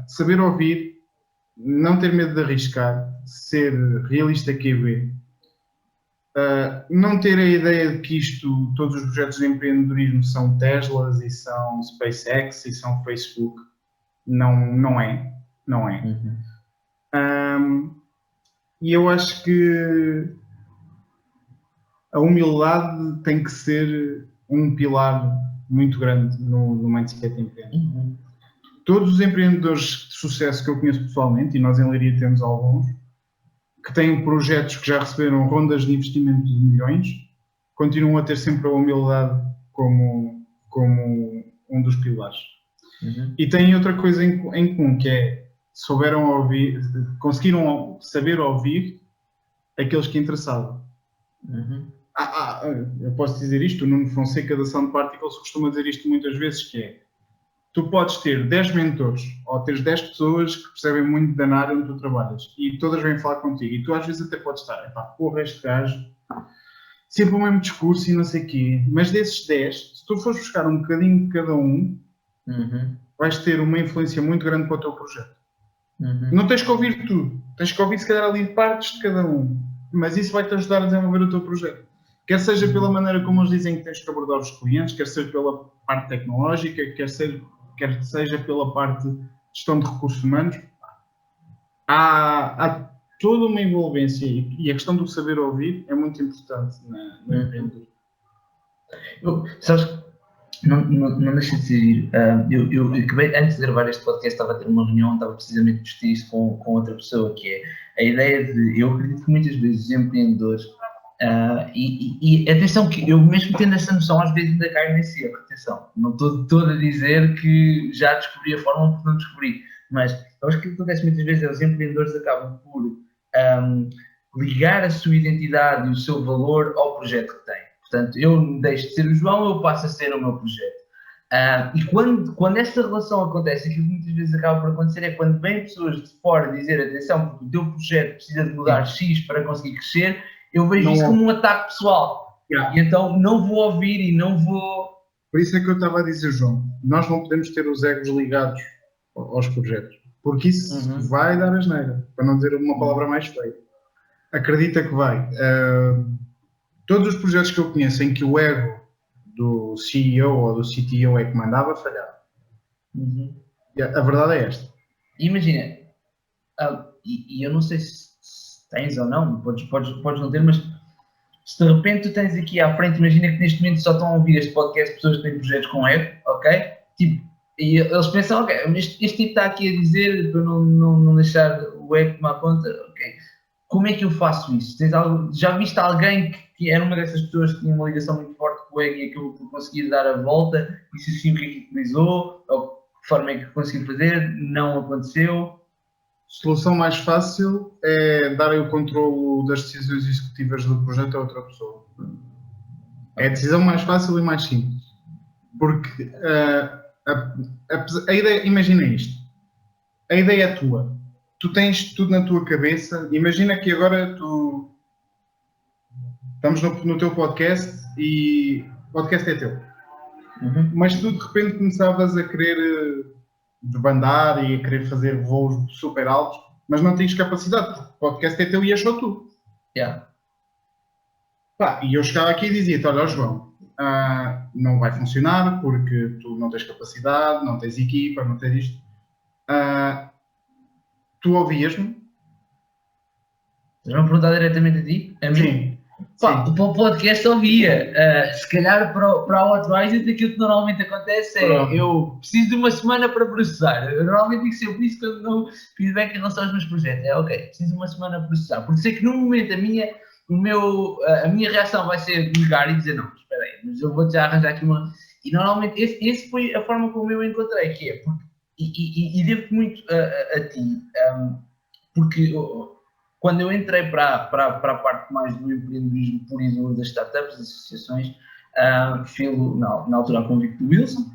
saber ouvir, não ter medo de arriscar, ser realista QB, não ter a ideia de que todos os projetos de empreendedorismo são Teslas e são SpaceX e são Facebook. Não é. E eu acho que a humildade tem que ser um pilar muito grande no mindset empreendedor. Todos os empreendedores de sucesso que eu conheço pessoalmente, e nós em Leiria temos alguns, que têm projetos que já receberam rondas de investimento de milhões, continuam a ter sempre a humildade como um dos pilares. E têm outra coisa em comum, que é conseguiram saber ouvir aqueles que interessavam. Eu posso dizer isto, o Nuno Fonseca da Sound Particles costuma dizer isto muitas vezes, que é, tu podes ter 10 mentores ou teres 10 pessoas que percebem muito da área onde tu trabalhas e todas vêm falar contigo e tu às vezes até podes estar, porra, este gajo, sempre o mesmo discurso e não sei o quê, mas desses 10, se tu fores buscar um bocadinho de cada um, vais ter uma influência muito grande para o teu projeto. Não tens que ouvir tudo, tens que ouvir se calhar ali partes de cada um, mas isso vai-te ajudar a desenvolver o teu projeto. Quer seja pela maneira como eles dizem que tens que abordar os clientes, quer seja pela parte tecnológica, quer seja pela parte de gestão de recursos humanos, há toda uma envolvência e a questão do saber ouvir é muito importante no empreendedor. Sabes, não deixa de ser. Eu acabei, antes de gravar este podcast, estava a ter uma reunião, estava precisamente a discutir isso com outra pessoa, que é a ideia de, eu acredito que muitas vezes os empreendedores, e atenção que eu mesmo tendo essa noção, às vezes ainda caio nesse erro, atenção, não estou a dizer que já descobri a fórmula porque não descobri, mas eu acho que o que acontece muitas vezes é os empreendedores acabam por ligar a sua identidade e o seu valor ao projeto que têm. Portanto, eu deixo de ser o João, eu passo a ser o meu projeto. E quando essa relação acontece, aquilo que muitas vezes acaba por acontecer é quando vêm pessoas de fora dizer, atenção, porque o teu projeto precisa de mudar X para conseguir crescer, eu vejo isso como um ataque pessoal. E então não vou ouvir e não vou... Por isso é que eu estava a dizer, João, nós não podemos ter os egos ligados aos projetos, porque isso vai dar asneira, para não dizer uma palavra mais feia. Acredita que vai. Todos os projetos que eu conheço em que o ego do CEO ou do CTO é que mandava, falhava. A verdade é esta. Imagina, e eu não sei se tens ou não, podes não ter, mas se de repente tu tens aqui à frente, imagina que neste momento só estão a ouvir este podcast pessoas que têm projetos com web, ok? Tipo, e eles pensam, ok, este tipo está aqui a dizer para não deixar o web tomar conta, ok. Como é que eu faço isso? Já viste alguém que era uma dessas pessoas que tinha uma ligação muito forte com o ego e acabou por conseguir dar a volta? E se sim, o que é que utilizou? Ou que forma é que conseguiu fazer? Não aconteceu? Solução mais fácil é darem o controlo das decisões executivas do projeto a outra pessoa. É a decisão mais fácil e mais simples. Porque a ideia, imagina isto, a ideia é tua. Tu tens tudo na tua cabeça. Imagina que agora estamos no teu podcast e o podcast é teu. Mas tu de repente começavas a querer desbandar e a querer fazer voos super altos, mas não tens capacidade, porque o podcast é teu e é só tu. Yeah. E eu chegava aqui e dizia-te, olha João, não vai funcionar porque tu não tens capacidade, não tens equipa, não tens isto. Tu ouvias-me? Estás-me a perguntar diretamente a ti? A mim? Sim. Pá, o podcast ouvia. Se calhar para o Advisor, aquilo que normalmente acontece é eu preciso de uma semana para processar. Eu normalmente digo sempre isso quando dou feedback em relação aos meus projetos. É ok, preciso de uma semana para processar. Porque sei que no momento a minha reação vai ser negar e dizer não, espera aí, mas eu vou já arranjar aqui uma. E normalmente esse foi a forma como eu encontrei, que é porque, e devo-te muito a ti, porque quando eu entrei para a parte mais do empreendedorismo puro e duro das startups, das associações, fui-lo na altura a convite do Wilson,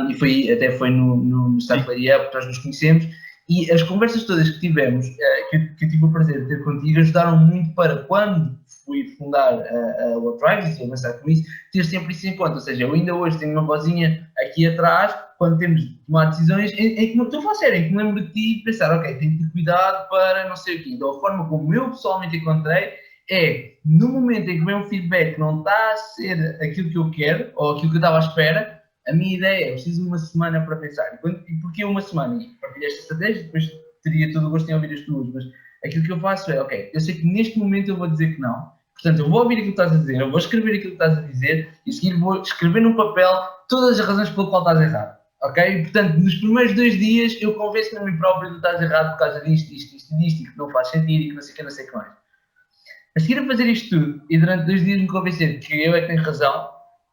e até foi no Startplayer Up que nós nos conhecemos, e as conversas todas que tivemos, que eu tive o prazer de ter contigo, ajudaram muito para quando fui fundar a WebDrives e avançar com isso, ter sempre isso em conta. Ou seja, eu ainda hoje tenho uma vozinha aqui atrás, quando temos de tomar decisões, em que não estou a falar sério, em que me lembro de ti e pensar, ok, tenho que ter cuidado para não sei o quê. Então, a forma como eu pessoalmente encontrei é, no momento em que vem um feedback que não está a ser aquilo que eu quero, ou aquilo que eu estava à espera, a minha ideia é, preciso de uma semana para pensar. E porquê uma semana? E partilhei esta estratégia, depois teria todo o gosto em ouvir as tuas, mas aquilo que eu faço é, ok, eu sei que neste momento eu vou dizer que não, portanto eu vou ouvir aquilo que estás a dizer, eu vou escrever aquilo que estás a dizer, e a seguir vou escrever num papel todas as razões pelo qual estás errado, ok? Portanto, nos primeiros 2 dias eu convenço-me a mim próprio que estás errado por causa disto, e que não faz sentido, e que não sei o que mais. A seguir a fazer isto tudo, e durante 2 dias me convencer que eu é que tenho razão,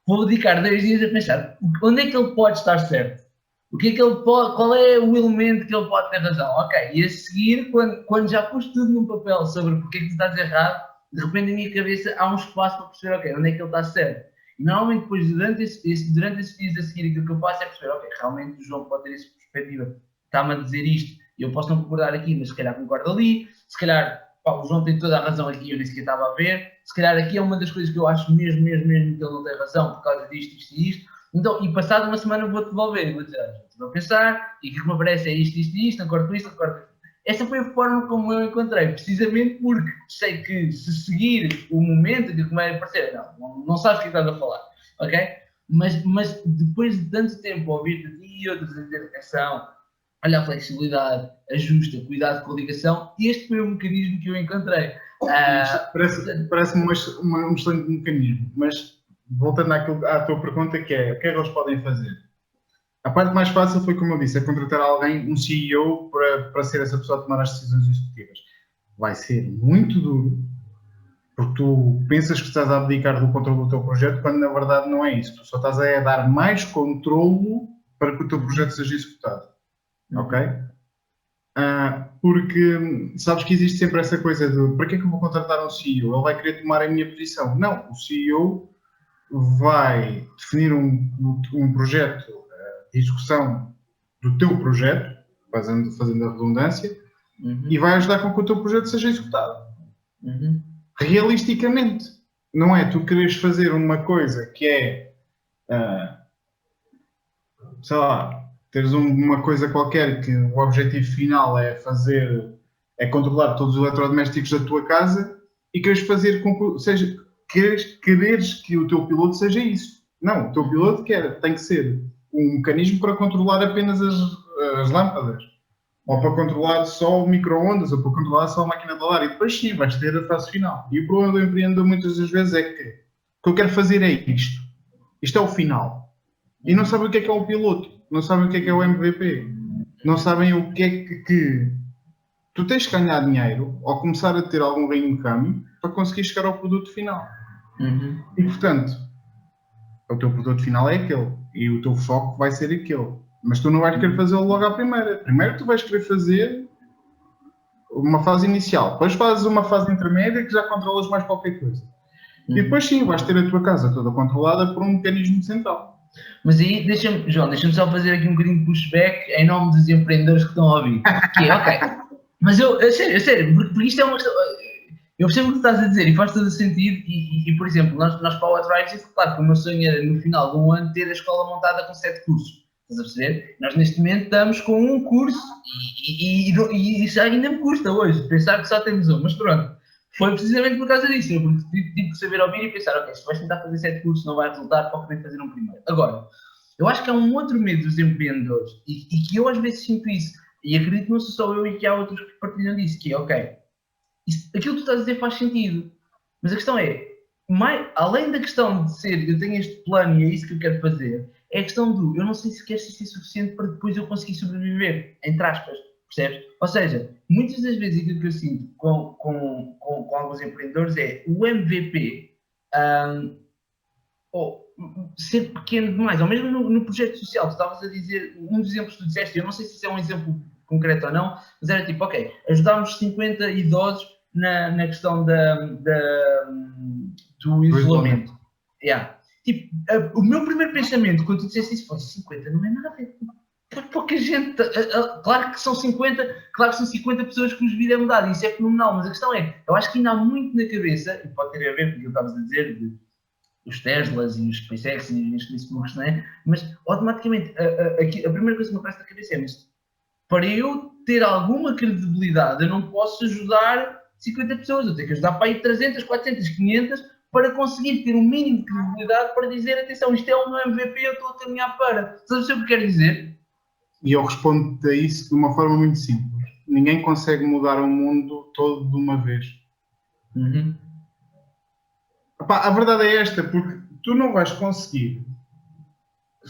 vou dedicar 2 dias a pensar onde é que ele pode estar certo, o que é que ele pode, qual é o elemento que ele pode ter razão, ok? E a seguir, quando já pus tudo num papel sobre porque é que tu estás errado, de repente na minha cabeça há um espaço para perceber, ok, onde é que ele está certo. E normalmente depois, durante esses dias a seguir, aquilo que eu faço é perceber, ok, realmente o João pode ter essa perspectiva, está-me a dizer isto, e eu posso não concordar aqui, mas se calhar concordo ali, se calhar, o João tem toda a razão aqui, eu nem sequer estava a ver, se calhar aqui é uma das coisas que eu acho mesmo que ele não tem razão por causa disto, isto e isto. Então, e passado uma semana vou-te devolver, vou dizer, estou a pensar, e o que me parece é isto e isto, não concordo com isto, não concordo com isto. Essa foi a forma como eu encontrei, precisamente porque sei que se seguir o momento que vai aparecer, não sabes o que estás a falar, ok? Mas depois de tanto tempo ouvir de ti e outros a dizer atenção, olha a flexibilidade, ajusta, cuidado com a ligação, este foi o mecanismo que eu encontrei. Parece-me um excelente mecanismo, mas voltando à tua pergunta, que é o que é que eles podem fazer? A parte mais fácil foi, como eu disse, é contratar alguém, um CEO, para ser essa pessoa a tomar as decisões executivas. Vai ser muito duro, porque tu pensas que estás a abdicar do controle do teu projeto, quando na verdade não é isso. Tu só estás a dar mais controle para que o teu projeto seja executado. Ok? Porque sabes que existe sempre essa coisa de para que é que eu vou contratar um CEO? Ele vai querer tomar a minha posição. Não, o CEO vai definir um projeto de execução do teu projeto, fazendo a redundância, e vai ajudar com que o teu projeto seja executado. Realisticamente. Não é tu quereres fazer uma coisa que é, sei lá, teres uma coisa qualquer que o objetivo final é controlar todos os eletrodomésticos da tua casa e queres fazer com que quereres que o teu piloto seja isso. Não, o teu piloto tem que ser um mecanismo para controlar apenas as lâmpadas. ou para controlar só o micro-ondas, ou para controlar só a máquina de lavar, e depois sim, vais ter a fase final. E o problema do empreendedor muitas das vezes é que o que eu quero fazer é isto. Isto é o final. E não sabem o que é o piloto, não sabem o que é o MVP, não sabem o que é que tu tens que ganhar dinheiro ou começar a ter algum ganho de câmbio para conseguir chegar ao produto final. E portanto, o teu produto final é aquele e o teu foco vai ser aquele. Mas tu não vais querer fazê-lo logo à primeira. Primeiro tu vais querer fazer uma fase inicial, depois fazes uma fase intermédia que já controlas mais qualquer coisa. E depois sim, vais ter a tua casa toda controlada por um mecanismo central. Mas aí, João, deixa-me só fazer aqui um bocadinho de pushback em nome dos empreendedores que estão a ouvir. Que é, ok, mas sério, porque isto é uma questão. Eu percebo o que estás a dizer e faz todo o sentido. E por exemplo, nós para o What Drives, claro que o meu sonho era no final de um ano ter a escola montada com 7 cursos. Estás a perceber? Nós neste momento estamos com um curso e isso ainda me custa hoje, pensar que só temos um, mas pronto. Foi precisamente por causa disso, porque tive que saber ouvir e pensar, ok, se vais tentar fazer 7 cursos não vai resultar, foca em fazer um primeiro. Agora, eu acho que há um outro medo dos empreendedores e que eu às vezes sinto isso, e acredito que não sou só eu e que há outros que partilham disso, que é, ok, aquilo que tu estás a dizer faz sentido, mas a questão é, além da questão de ser, eu tenho este plano e é isso que eu quero fazer, é a questão do, eu não sei se quer ser suficiente para depois eu conseguir sobreviver, entre aspas, percebes? Ou seja, muitas das vezes aquilo que eu sinto com alguns empreendedores é o MVP ou ser pequeno demais, ou mesmo no projeto social, tu estavas a dizer, um dos exemplos que tu disseste, eu não sei se isso é um exemplo concreto ou não, mas era tipo, ok, ajudámos 50 idosos na questão do isolamento. Yeah. Tipo, o meu primeiro pensamento quando tu disseste isso foi 50 não é nada, é pouca gente, claro que são 50 pessoas cuja vida é mudada, isso é fenomenal, mas a questão é, eu acho que ainda há muito na cabeça, e pode ter a ver com o que eu estavas a dizer, de os Teslas e os SpaceX e os Facebooks, não é? Mas automaticamente a primeira coisa que me aparece na cabeça é, mas para eu ter alguma credibilidade eu não posso ajudar 50 pessoas, eu tenho que ajudar para aí 300, 400, 500 para conseguir ter um mínimo de credibilidade para dizer, atenção, isto é um MVP, eu estou a caminhar para. Sabes o que eu quero dizer? E eu respondo a isso de uma forma muito simples. Ninguém consegue mudar o mundo todo de uma vez. Epá, a verdade é esta, porque tu não vais conseguir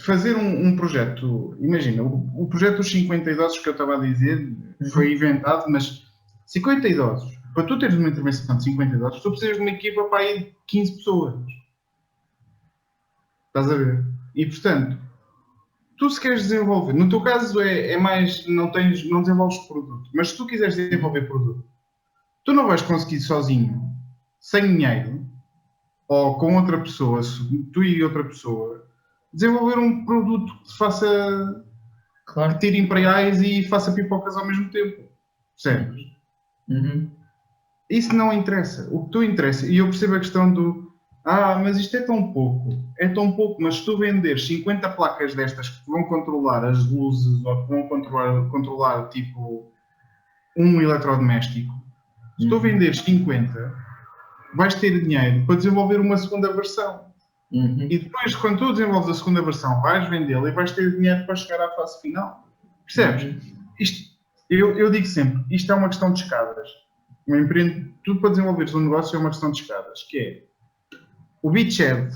fazer um projeto. Imagina, o projeto dos 50 idosos que eu estava a dizer foi inventado, mas 50 idosos. Para tu teres uma intervenção de 50 idosos, tu precisas de uma equipa para aí de 15 pessoas. Estás a ver? E portanto, tu se queres desenvolver, no teu caso é mais, não desenvolves produto, mas se tu quiseres desenvolver produto, tu não vais conseguir sozinho, sem dinheiro, ou com outra pessoa, tu e outra pessoa, desenvolver um produto que te faça, que tire imperiais e faça pipocas ao mesmo tempo. Percebes? Isso não interessa. O que tu interessa, e eu percebo a questão do mas isto é tão pouco, mas se tu venderes 50 placas destas que vão controlar as luzes ou que vão controlar tipo um eletrodoméstico, se tu venderes 50, vais ter dinheiro para desenvolver uma segunda versão. E depois, quando tu desenvolves a segunda versão, vais vendê-la e vais ter dinheiro para chegar à fase final. Percebes? Eu digo sempre, isto é uma questão de escadas. Tudo para desenvolveres um negócio é uma questão de escadas, que é o beachhead,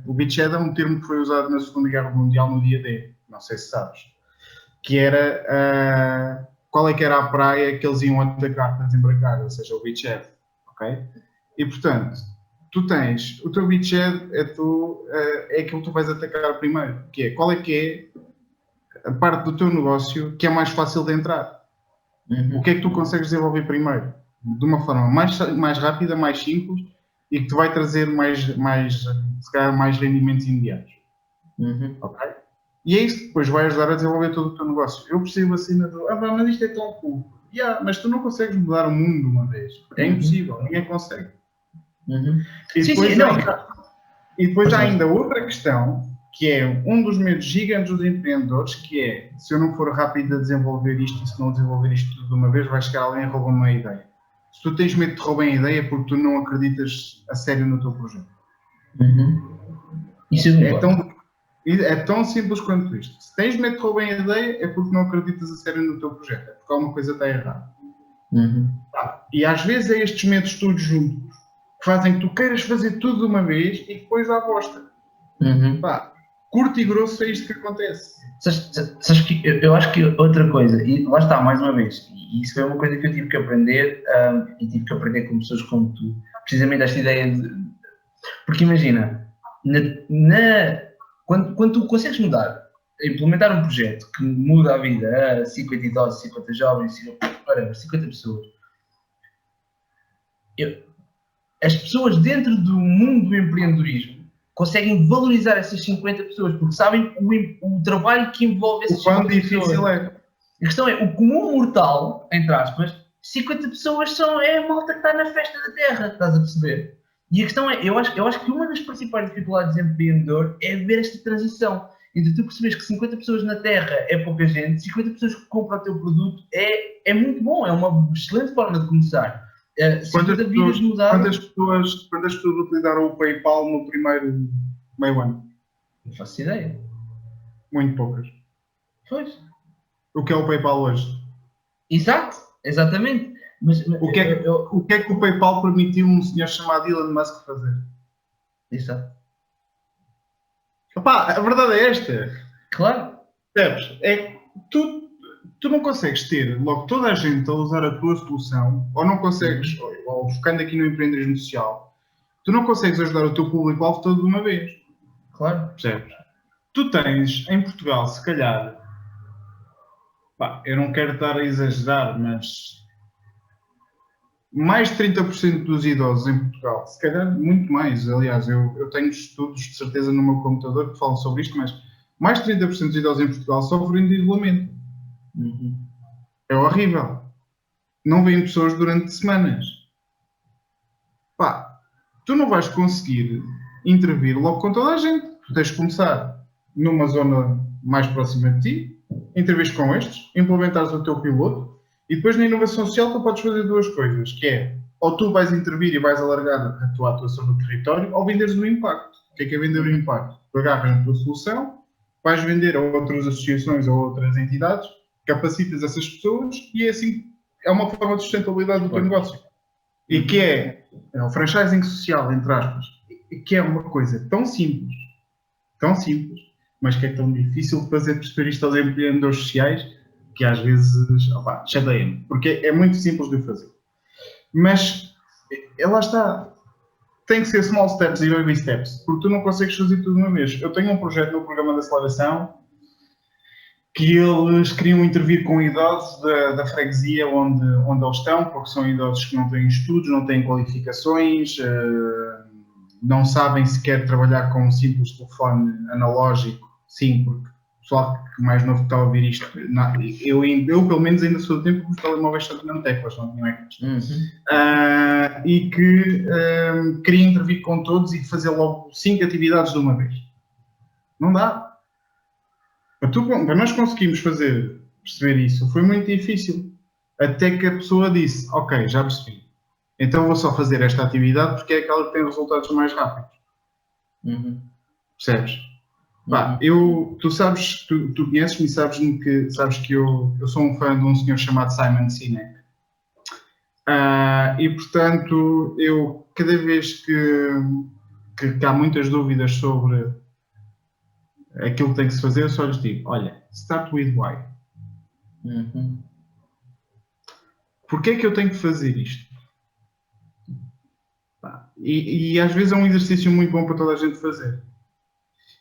o beachhead é um termo que foi usado na Segunda Guerra Mundial no dia D, não sei se sabes, que era qual é que era a praia que eles iam atacar para desembarcar, ou seja, o beachhead, ok? E portanto, tu tens, o teu beachhead é aquilo que tu vais atacar primeiro, que é qual é que é a parte do teu negócio que é mais fácil de entrar. O que é que tu consegues desenvolver primeiro? De uma forma mais rápida, mais simples, e que te vai trazer se calhar, mais rendimentos imediatos. Okay? E é isso que depois vai ajudar a desenvolver todo o teu negócio. Eu percebo a cena do, mas isto é tão pouco. Mas tu não consegues mudar o mundo de uma vez. É impossível, ninguém consegue. E depois há ainda outra questão, que é um dos medos gigantes dos empreendedores, que é, se eu não for rápido a desenvolver isto e se não desenvolver isto tudo de uma vez, vai chegar alguém e rouba uma ideia. Se tu tens medo de roubar a ideia é porque tu não acreditas a sério no teu projeto. Isso É tão simples quanto isto. Se tens medo de roubarem a ideia, é porque não acreditas a sério no teu projeto. É porque alguma coisa está errada. E às vezes é estes medos todos juntos que fazem que tu queiras fazer tudo de uma vez e depois à bosta. Pá, curto e grosso é isto que acontece. Sabes que eu acho que outra coisa, e lá está, mais uma vez, e isso foi uma coisa que eu tive que aprender, e tive que aprender com pessoas como tu, precisamente esta ideia de. Porque imagina, quando tu consegues implementar um projeto que muda a vida a 50 idosos, 50 jovens, 50 pessoas, as pessoas dentro do mundo do empreendedorismo conseguem valorizar essas 50 pessoas porque sabem o trabalho que envolve essas 50 pessoas. O quão difícil é. A questão é, o comum mortal, entre aspas, 50 pessoas é a malta que está na festa da terra, estás a perceber? E a questão é, eu acho que uma das principais dificuldades de empreendedor é ver esta transição. Entre tu percebes que 50 pessoas na terra é pouca gente, 50 pessoas que compram o teu produto é muito bom, é uma excelente forma de começar. Quantas pessoas utilizaram o PayPal no primeiro meio ano? Não faço ideia. Muito poucas. Pois. O que é o PayPal hoje? Exato, exatamente. Mas o que é que o PayPal permitiu um senhor chamado Elon Musk fazer? Exato. Opá, a verdade é esta. Claro. Percebes? É que tu não consegues ter logo toda a gente a usar a tua solução, ou não consegues, ou focando aqui no empreendedorismo social, tu não consegues ajudar o teu público-alvo todo de uma vez. Claro. Percebes? Tu tens, em Portugal, se calhar, pá, eu não quero estar a exagerar, mas mais de 30% dos idosos em Portugal, se calhar muito mais, aliás, eu tenho estudos de certeza no meu computador que falam sobre isto, mas mais de 30% dos idosos em Portugal sofrem de isolamento. É horrível. Não vêm pessoas durante semanas. Pá, tu não vais conseguir intervir logo com toda a gente. Tu tens de começar numa zona mais próxima de ti, intervires com estes, implementares o teu piloto e depois na inovação social tu podes fazer duas coisas, que é, ou tu vais intervir e vais alargar a tua atuação no território, ou venderes no impacto. O que é vender o impacto? Tu agarras a tua solução, vais vender a outras associações ou outras entidades, capacitas essas pessoas e assim é uma forma de sustentabilidade do teu negócio. E que é o franchising social, entre aspas, que é uma coisa tão simples, mas que é tão difícil de fazer perceber isto aos empreendedores sociais que às vezes chateia-me, porque é muito simples de fazer. Mas lá está. Tem que ser small steps e baby steps, porque tu não consegues fazer tudo de uma vez. Eu tenho um projeto no programa de aceleração que eles queriam intervir com idosos da freguesia onde eles estão, porque são idosos que não têm estudos, não têm qualificações, não sabem sequer trabalhar com um simples telefone analógico. Sim, porque o pessoal que mais novo está a ouvir isto, eu pelo menos ainda sou do tempo que os telemóveis só tinham teclas, não tinham ecrãs. E que queria intervir com todos e fazer logo 5 atividades de uma vez. Não dá. Para nós conseguirmos perceber isso, foi muito difícil. Até que a pessoa disse, ok, já percebi. Então vou só fazer esta atividade porque é aquela que tem resultados mais rápidos. Percebes? Pá, tu sabes, tu conheces-me e sabes que eu sou um fã de um senhor chamado Simon Sinek. E portanto, eu cada vez que há muitas dúvidas sobre aquilo que tem que se fazer, eu só lhes digo, olha, start with why. Porquê é que eu tenho que fazer isto? E às vezes é um exercício muito bom para toda a gente fazer.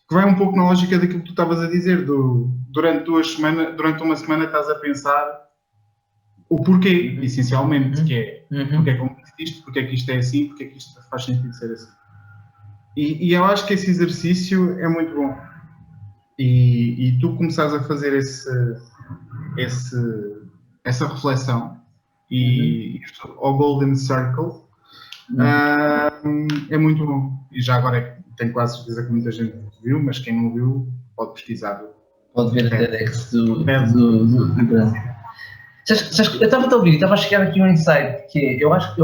Que vai um pouco na lógica daquilo que tu estavas a dizer, durante uma semana estás a pensar o porquê, essencialmente, que é porque é que isto é assim, porque é que isto faz sentido ser assim. E eu acho que esse exercício é muito bom. E tu começares a fazer essa reflexão e ao Golden Circle é muito bom. E já agora tenho quase certeza que muita gente viu, mas quem não viu pode pesquisar. Pode ver a TEDx do Branco. Eu estava a ouvir, estava a chegar aqui um insight que é, eu acho que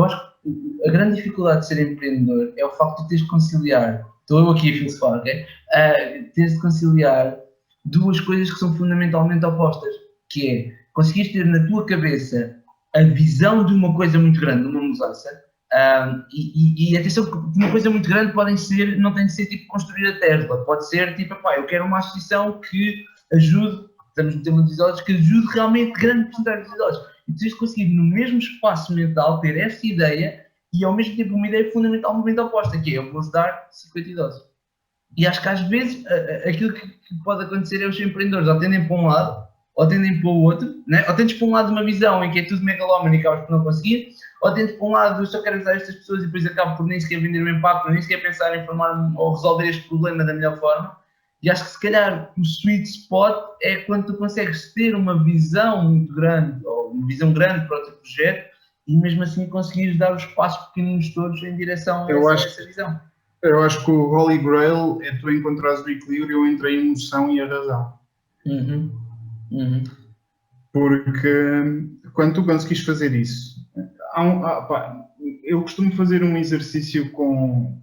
a grande dificuldade de ser empreendedor é o facto de teres de conciliar estou eu aqui a filosofar, ok? Tens de conciliar duas coisas que são fundamentalmente opostas, que é conseguires ter na tua cabeça a visão de uma coisa muito grande, de uma mudança, e atenção, que uma coisa muito grande não tem de ser tipo construir a Tesla, pode ser tipo, eu quero uma associação que ajude, estamos no tema dos idosos, que ajude realmente grande porcentagem dos idosos. E tens de conseguir no mesmo espaço mental ter essa ideia e ao mesmo tempo uma ideia fundamentalmente oposta, que é eu vou ajudar 50 idosos. E acho que às vezes aquilo que pode acontecer é os empreendedores ou tendem para um lado, ou tendem para o outro, né? Ou tendes para um lado uma visão em que é tudo megalómano e acabas por não conseguir, ou tendes para um lado eu só quero ajudar estas pessoas e depois acabo por nem sequer vender o impacto, nem sequer pensar em formar ou resolver este problema da melhor forma. E acho que se calhar o sweet spot é quando tu consegues ter uma visão muito grande, ou uma visão grande para o teu projeto, e mesmo assim conseguires dar os passos pequeninos todos em direção a essa visão. Eu acho que o Holy Grail é tu encontrares o equilíbrio entre a emoção e a razão. Porque quando tu conseguis fazer isso, eu costumo fazer um exercício com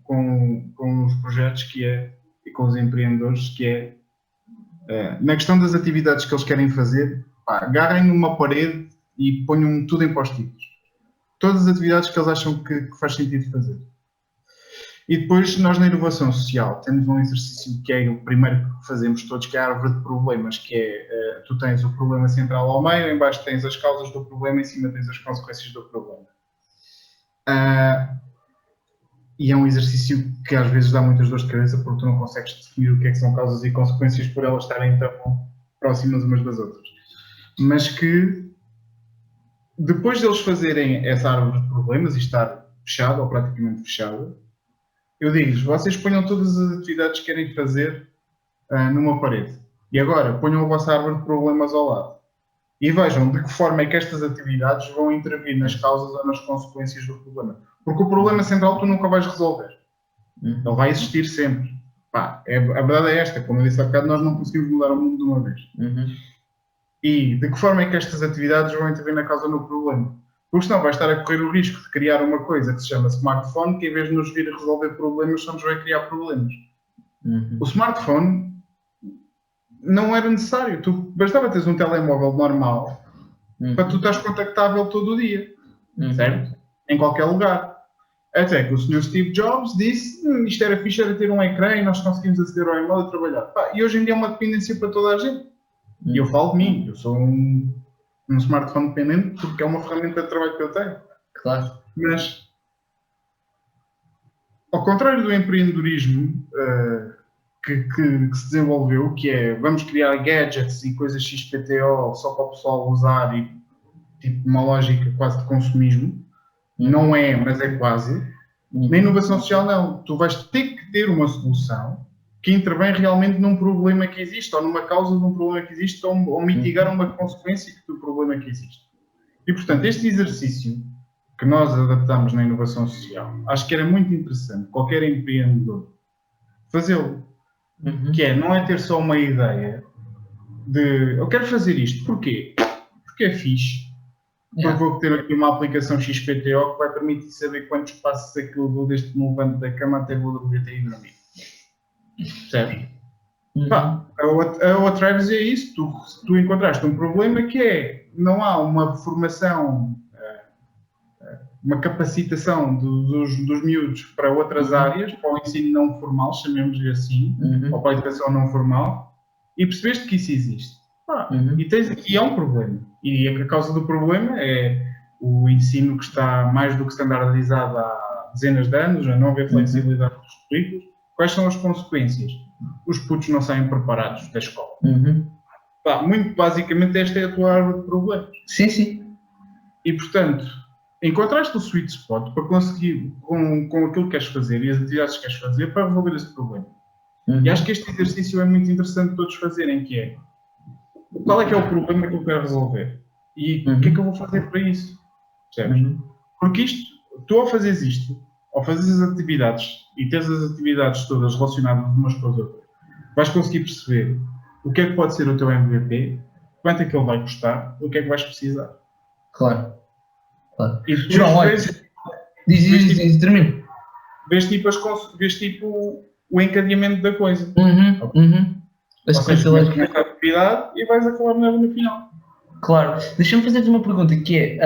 os projetos e com os empreendedores, que é na questão das atividades que eles querem fazer, agarrem numa parede e ponham tudo em post-its. Todas as atividades que eles acham que faz sentido fazer. E depois nós na inovação social temos um exercício que é o primeiro que fazemos todos, que é a árvore de problemas, que é, tu tens o problema central ao meio, em baixo tens as causas do problema, em cima tens as consequências do problema. E é um exercício que às vezes dá muitas dores de cabeça porque tu não consegues definir o que é que são causas e consequências por elas estarem tão próximas umas das outras. Mas que depois deles fazerem essa árvore de problemas e estar fechada ou praticamente fechada, eu digo-lhes, vocês ponham todas as atividades que querem fazer numa parede. E agora, ponham a vossa árvore de problemas ao lado. E vejam de que forma é que estas atividades vão intervir nas causas ou nas consequências do problema. Porque o problema central tu nunca vais resolver. Ele vai existir sempre. A verdade é esta, como eu disse há bocado, nós não conseguimos mudar o mundo de uma vez. E de que forma é que estas atividades vão intervir na causa no problema? Porque senão vai estar a correr o risco de criar uma coisa que se chama smartphone, que em vez de nos vir a resolver problemas, só nos vai criar problemas. O smartphone não era necessário. Bastava teres um telemóvel normal para tu estares contactável todo o dia. Certo? Em qualquer lugar. Até que o Sr. Steve Jobs disse isto era fixe, era ter um ecrã e nós conseguimos aceder ao e-mail e trabalhar. E hoje em dia é uma dependência para toda a gente. E eu falo de mim. Eu sou um smartphone dependente porque é uma ferramenta de trabalho que eu tenho. Claro. Mas, ao contrário do empreendedorismo que se desenvolveu, que é vamos criar gadgets e coisas XPTO só para o pessoal usar e tipo uma lógica quase de consumismo, não é, mas é quase. Na inovação social não. Tu vais ter que ter uma solução que intervém realmente num problema que existe, ou numa causa de um problema que existe, ou mitigar uma consequência do problema que existe. E, portanto, este exercício que nós adaptamos na inovação social, acho que era muito interessante qualquer empreendedor fazê-lo. Que é, não é ter só uma ideia de, eu quero fazer isto, porquê? Porque é fixe. Porque vou ter aqui uma aplicação XPTO que vai permitir saber quantos passos é que eu dou desde que me levanto da cama até vou dormir até ir dormir. Percebe? A outra é dizer isso, tu encontraste um problema que é, não há uma formação, uma capacitação dos miúdos para outras áreas, para o ensino não formal, chamemos-lhe assim, ou para a educação não formal, e percebeste que isso existe. E é um problema. E a causa do problema é o ensino que está mais do que standardizado há dezenas de anos, a não haver flexibilidade dos currículos. Quais são as consequências? Os putos não saem preparados da escola. Muito basicamente esta é a tua árvore de problemas. Sim. E portanto, encontraste o sweet spot para conseguir, com aquilo que queres fazer e as atividades que queres fazer, para resolver esse problema. E acho que este exercício é muito interessante todos fazerem, que é qual é que é o problema que eu quero resolver? E o que é que eu vou fazer para isso? Percebes? Porque tu ao fazeres isto, ao fazeres as atividades e teres as atividades todas relacionadas umas com as outras, vais conseguir perceber o que é que pode ser o teu MVP, quanto é que ele vai custar, o que é que vais precisar. Claro. E João, olha, diz, termino. Vês tipo o encadeamento da coisa. A Ou seja, sequência começas lógica. nesta atividade e vais acabar no final. Claro. Deixa-me fazer-te uma pergunta que é,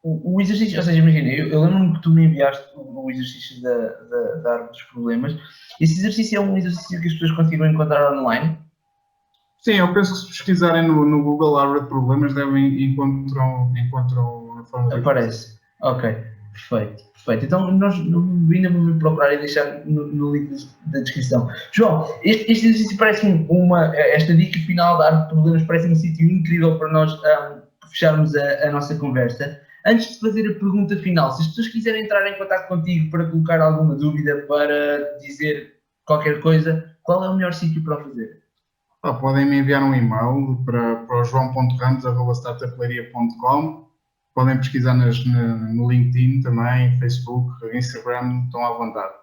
o exercício, ou seja, imagina, eu lembro-me que tu me enviaste o exercício da árvore dos problemas. Esse exercício é um exercício que as pessoas conseguem encontrar online? Sim, eu penso que se pesquisarem no Google árvore de problemas encontram a forma de Aparece. Ok, perfeito. Então nós ainda vamos procurar e deixar no link da descrição. João, este exercício parece-me esta dica final da árvore de problemas parece-me um sítio incrível para nós fecharmos a nossa conversa. Antes de fazer a pergunta final, se as pessoas quiserem entrar em contato contigo para colocar alguma dúvida, para dizer qualquer coisa, qual é o melhor sítio para o fazer? Podem me enviar um e-mail para o joão.ramos@startuplaria.com. Podem pesquisar no LinkedIn também, Facebook, Instagram, estão à vontade.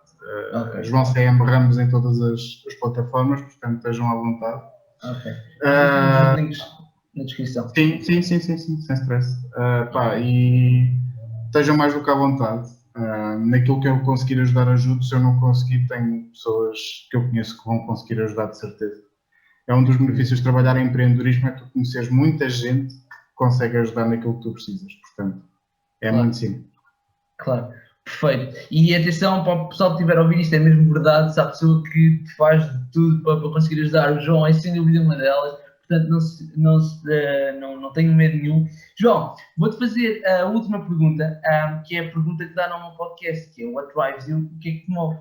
Okay. João CM Ramos em todas as plataformas, portanto estejam à vontade. Ok. Os links na descrição. Sim, sem stress. E estejam mais do que à vontade. Naquilo que eu conseguir ajudar, ajudo. Se eu não conseguir, tenho pessoas que eu conheço que vão conseguir ajudar, de certeza. É um dos benefícios de trabalhar em empreendedorismo, é tu conheceres muita gente que consegue ajudar naquilo que tu precisas. Portanto, é muito simples. Claro, perfeito. E atenção para o pessoal que estiver a ouvir isto, é mesmo verdade, se há pessoa que faz de tudo para conseguir ajudar, o João é sem dúvida uma delas, portanto não tenho medo nenhum. João, vou-te fazer a última pergunta, que é a pergunta que dá nome ao podcast, que é What Drives You? O que é que te move? O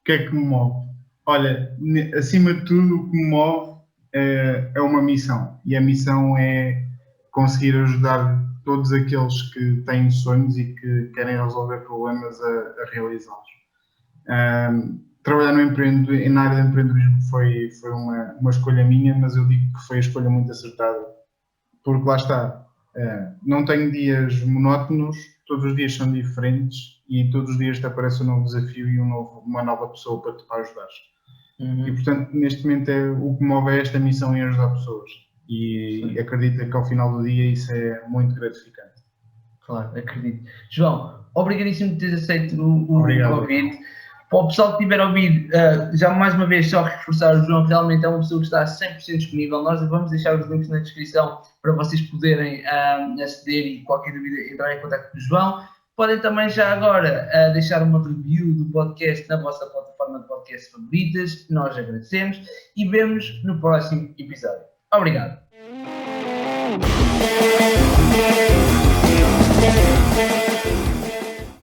que é que me move? Olha, acima de tudo, o que me move é uma missão. E a missão é conseguir ajudar todos aqueles que têm sonhos e que querem resolver problemas a realizá-los. Trabalhar na área de empreendedorismo foi uma escolha minha, mas eu digo que foi a escolha muito acertada. Porque lá está, não tenho dias monótonos, todos os dias são diferentes e todos os dias te aparece um novo desafio e uma nova pessoa para te ajudar. E portanto, neste momento, o que me move é esta missão em ajudar pessoas. E acredito que ao final do dia isso é muito gratificante. Claro, acredito. João, obrigadíssimo por teres aceito o convite. Para o pessoal que estiver a ouvir, já mais uma vez só reforçar, o João realmente é uma pessoa que está 100% disponível. Nós vamos deixar os links na descrição para vocês poderem aceder e qualquer dúvida entrar em contato com o João. Podem também já agora deixar uma review do podcast na vossa plataforma de podcast favoritas. Nós agradecemos e vemos no próximo episódio. Obrigado.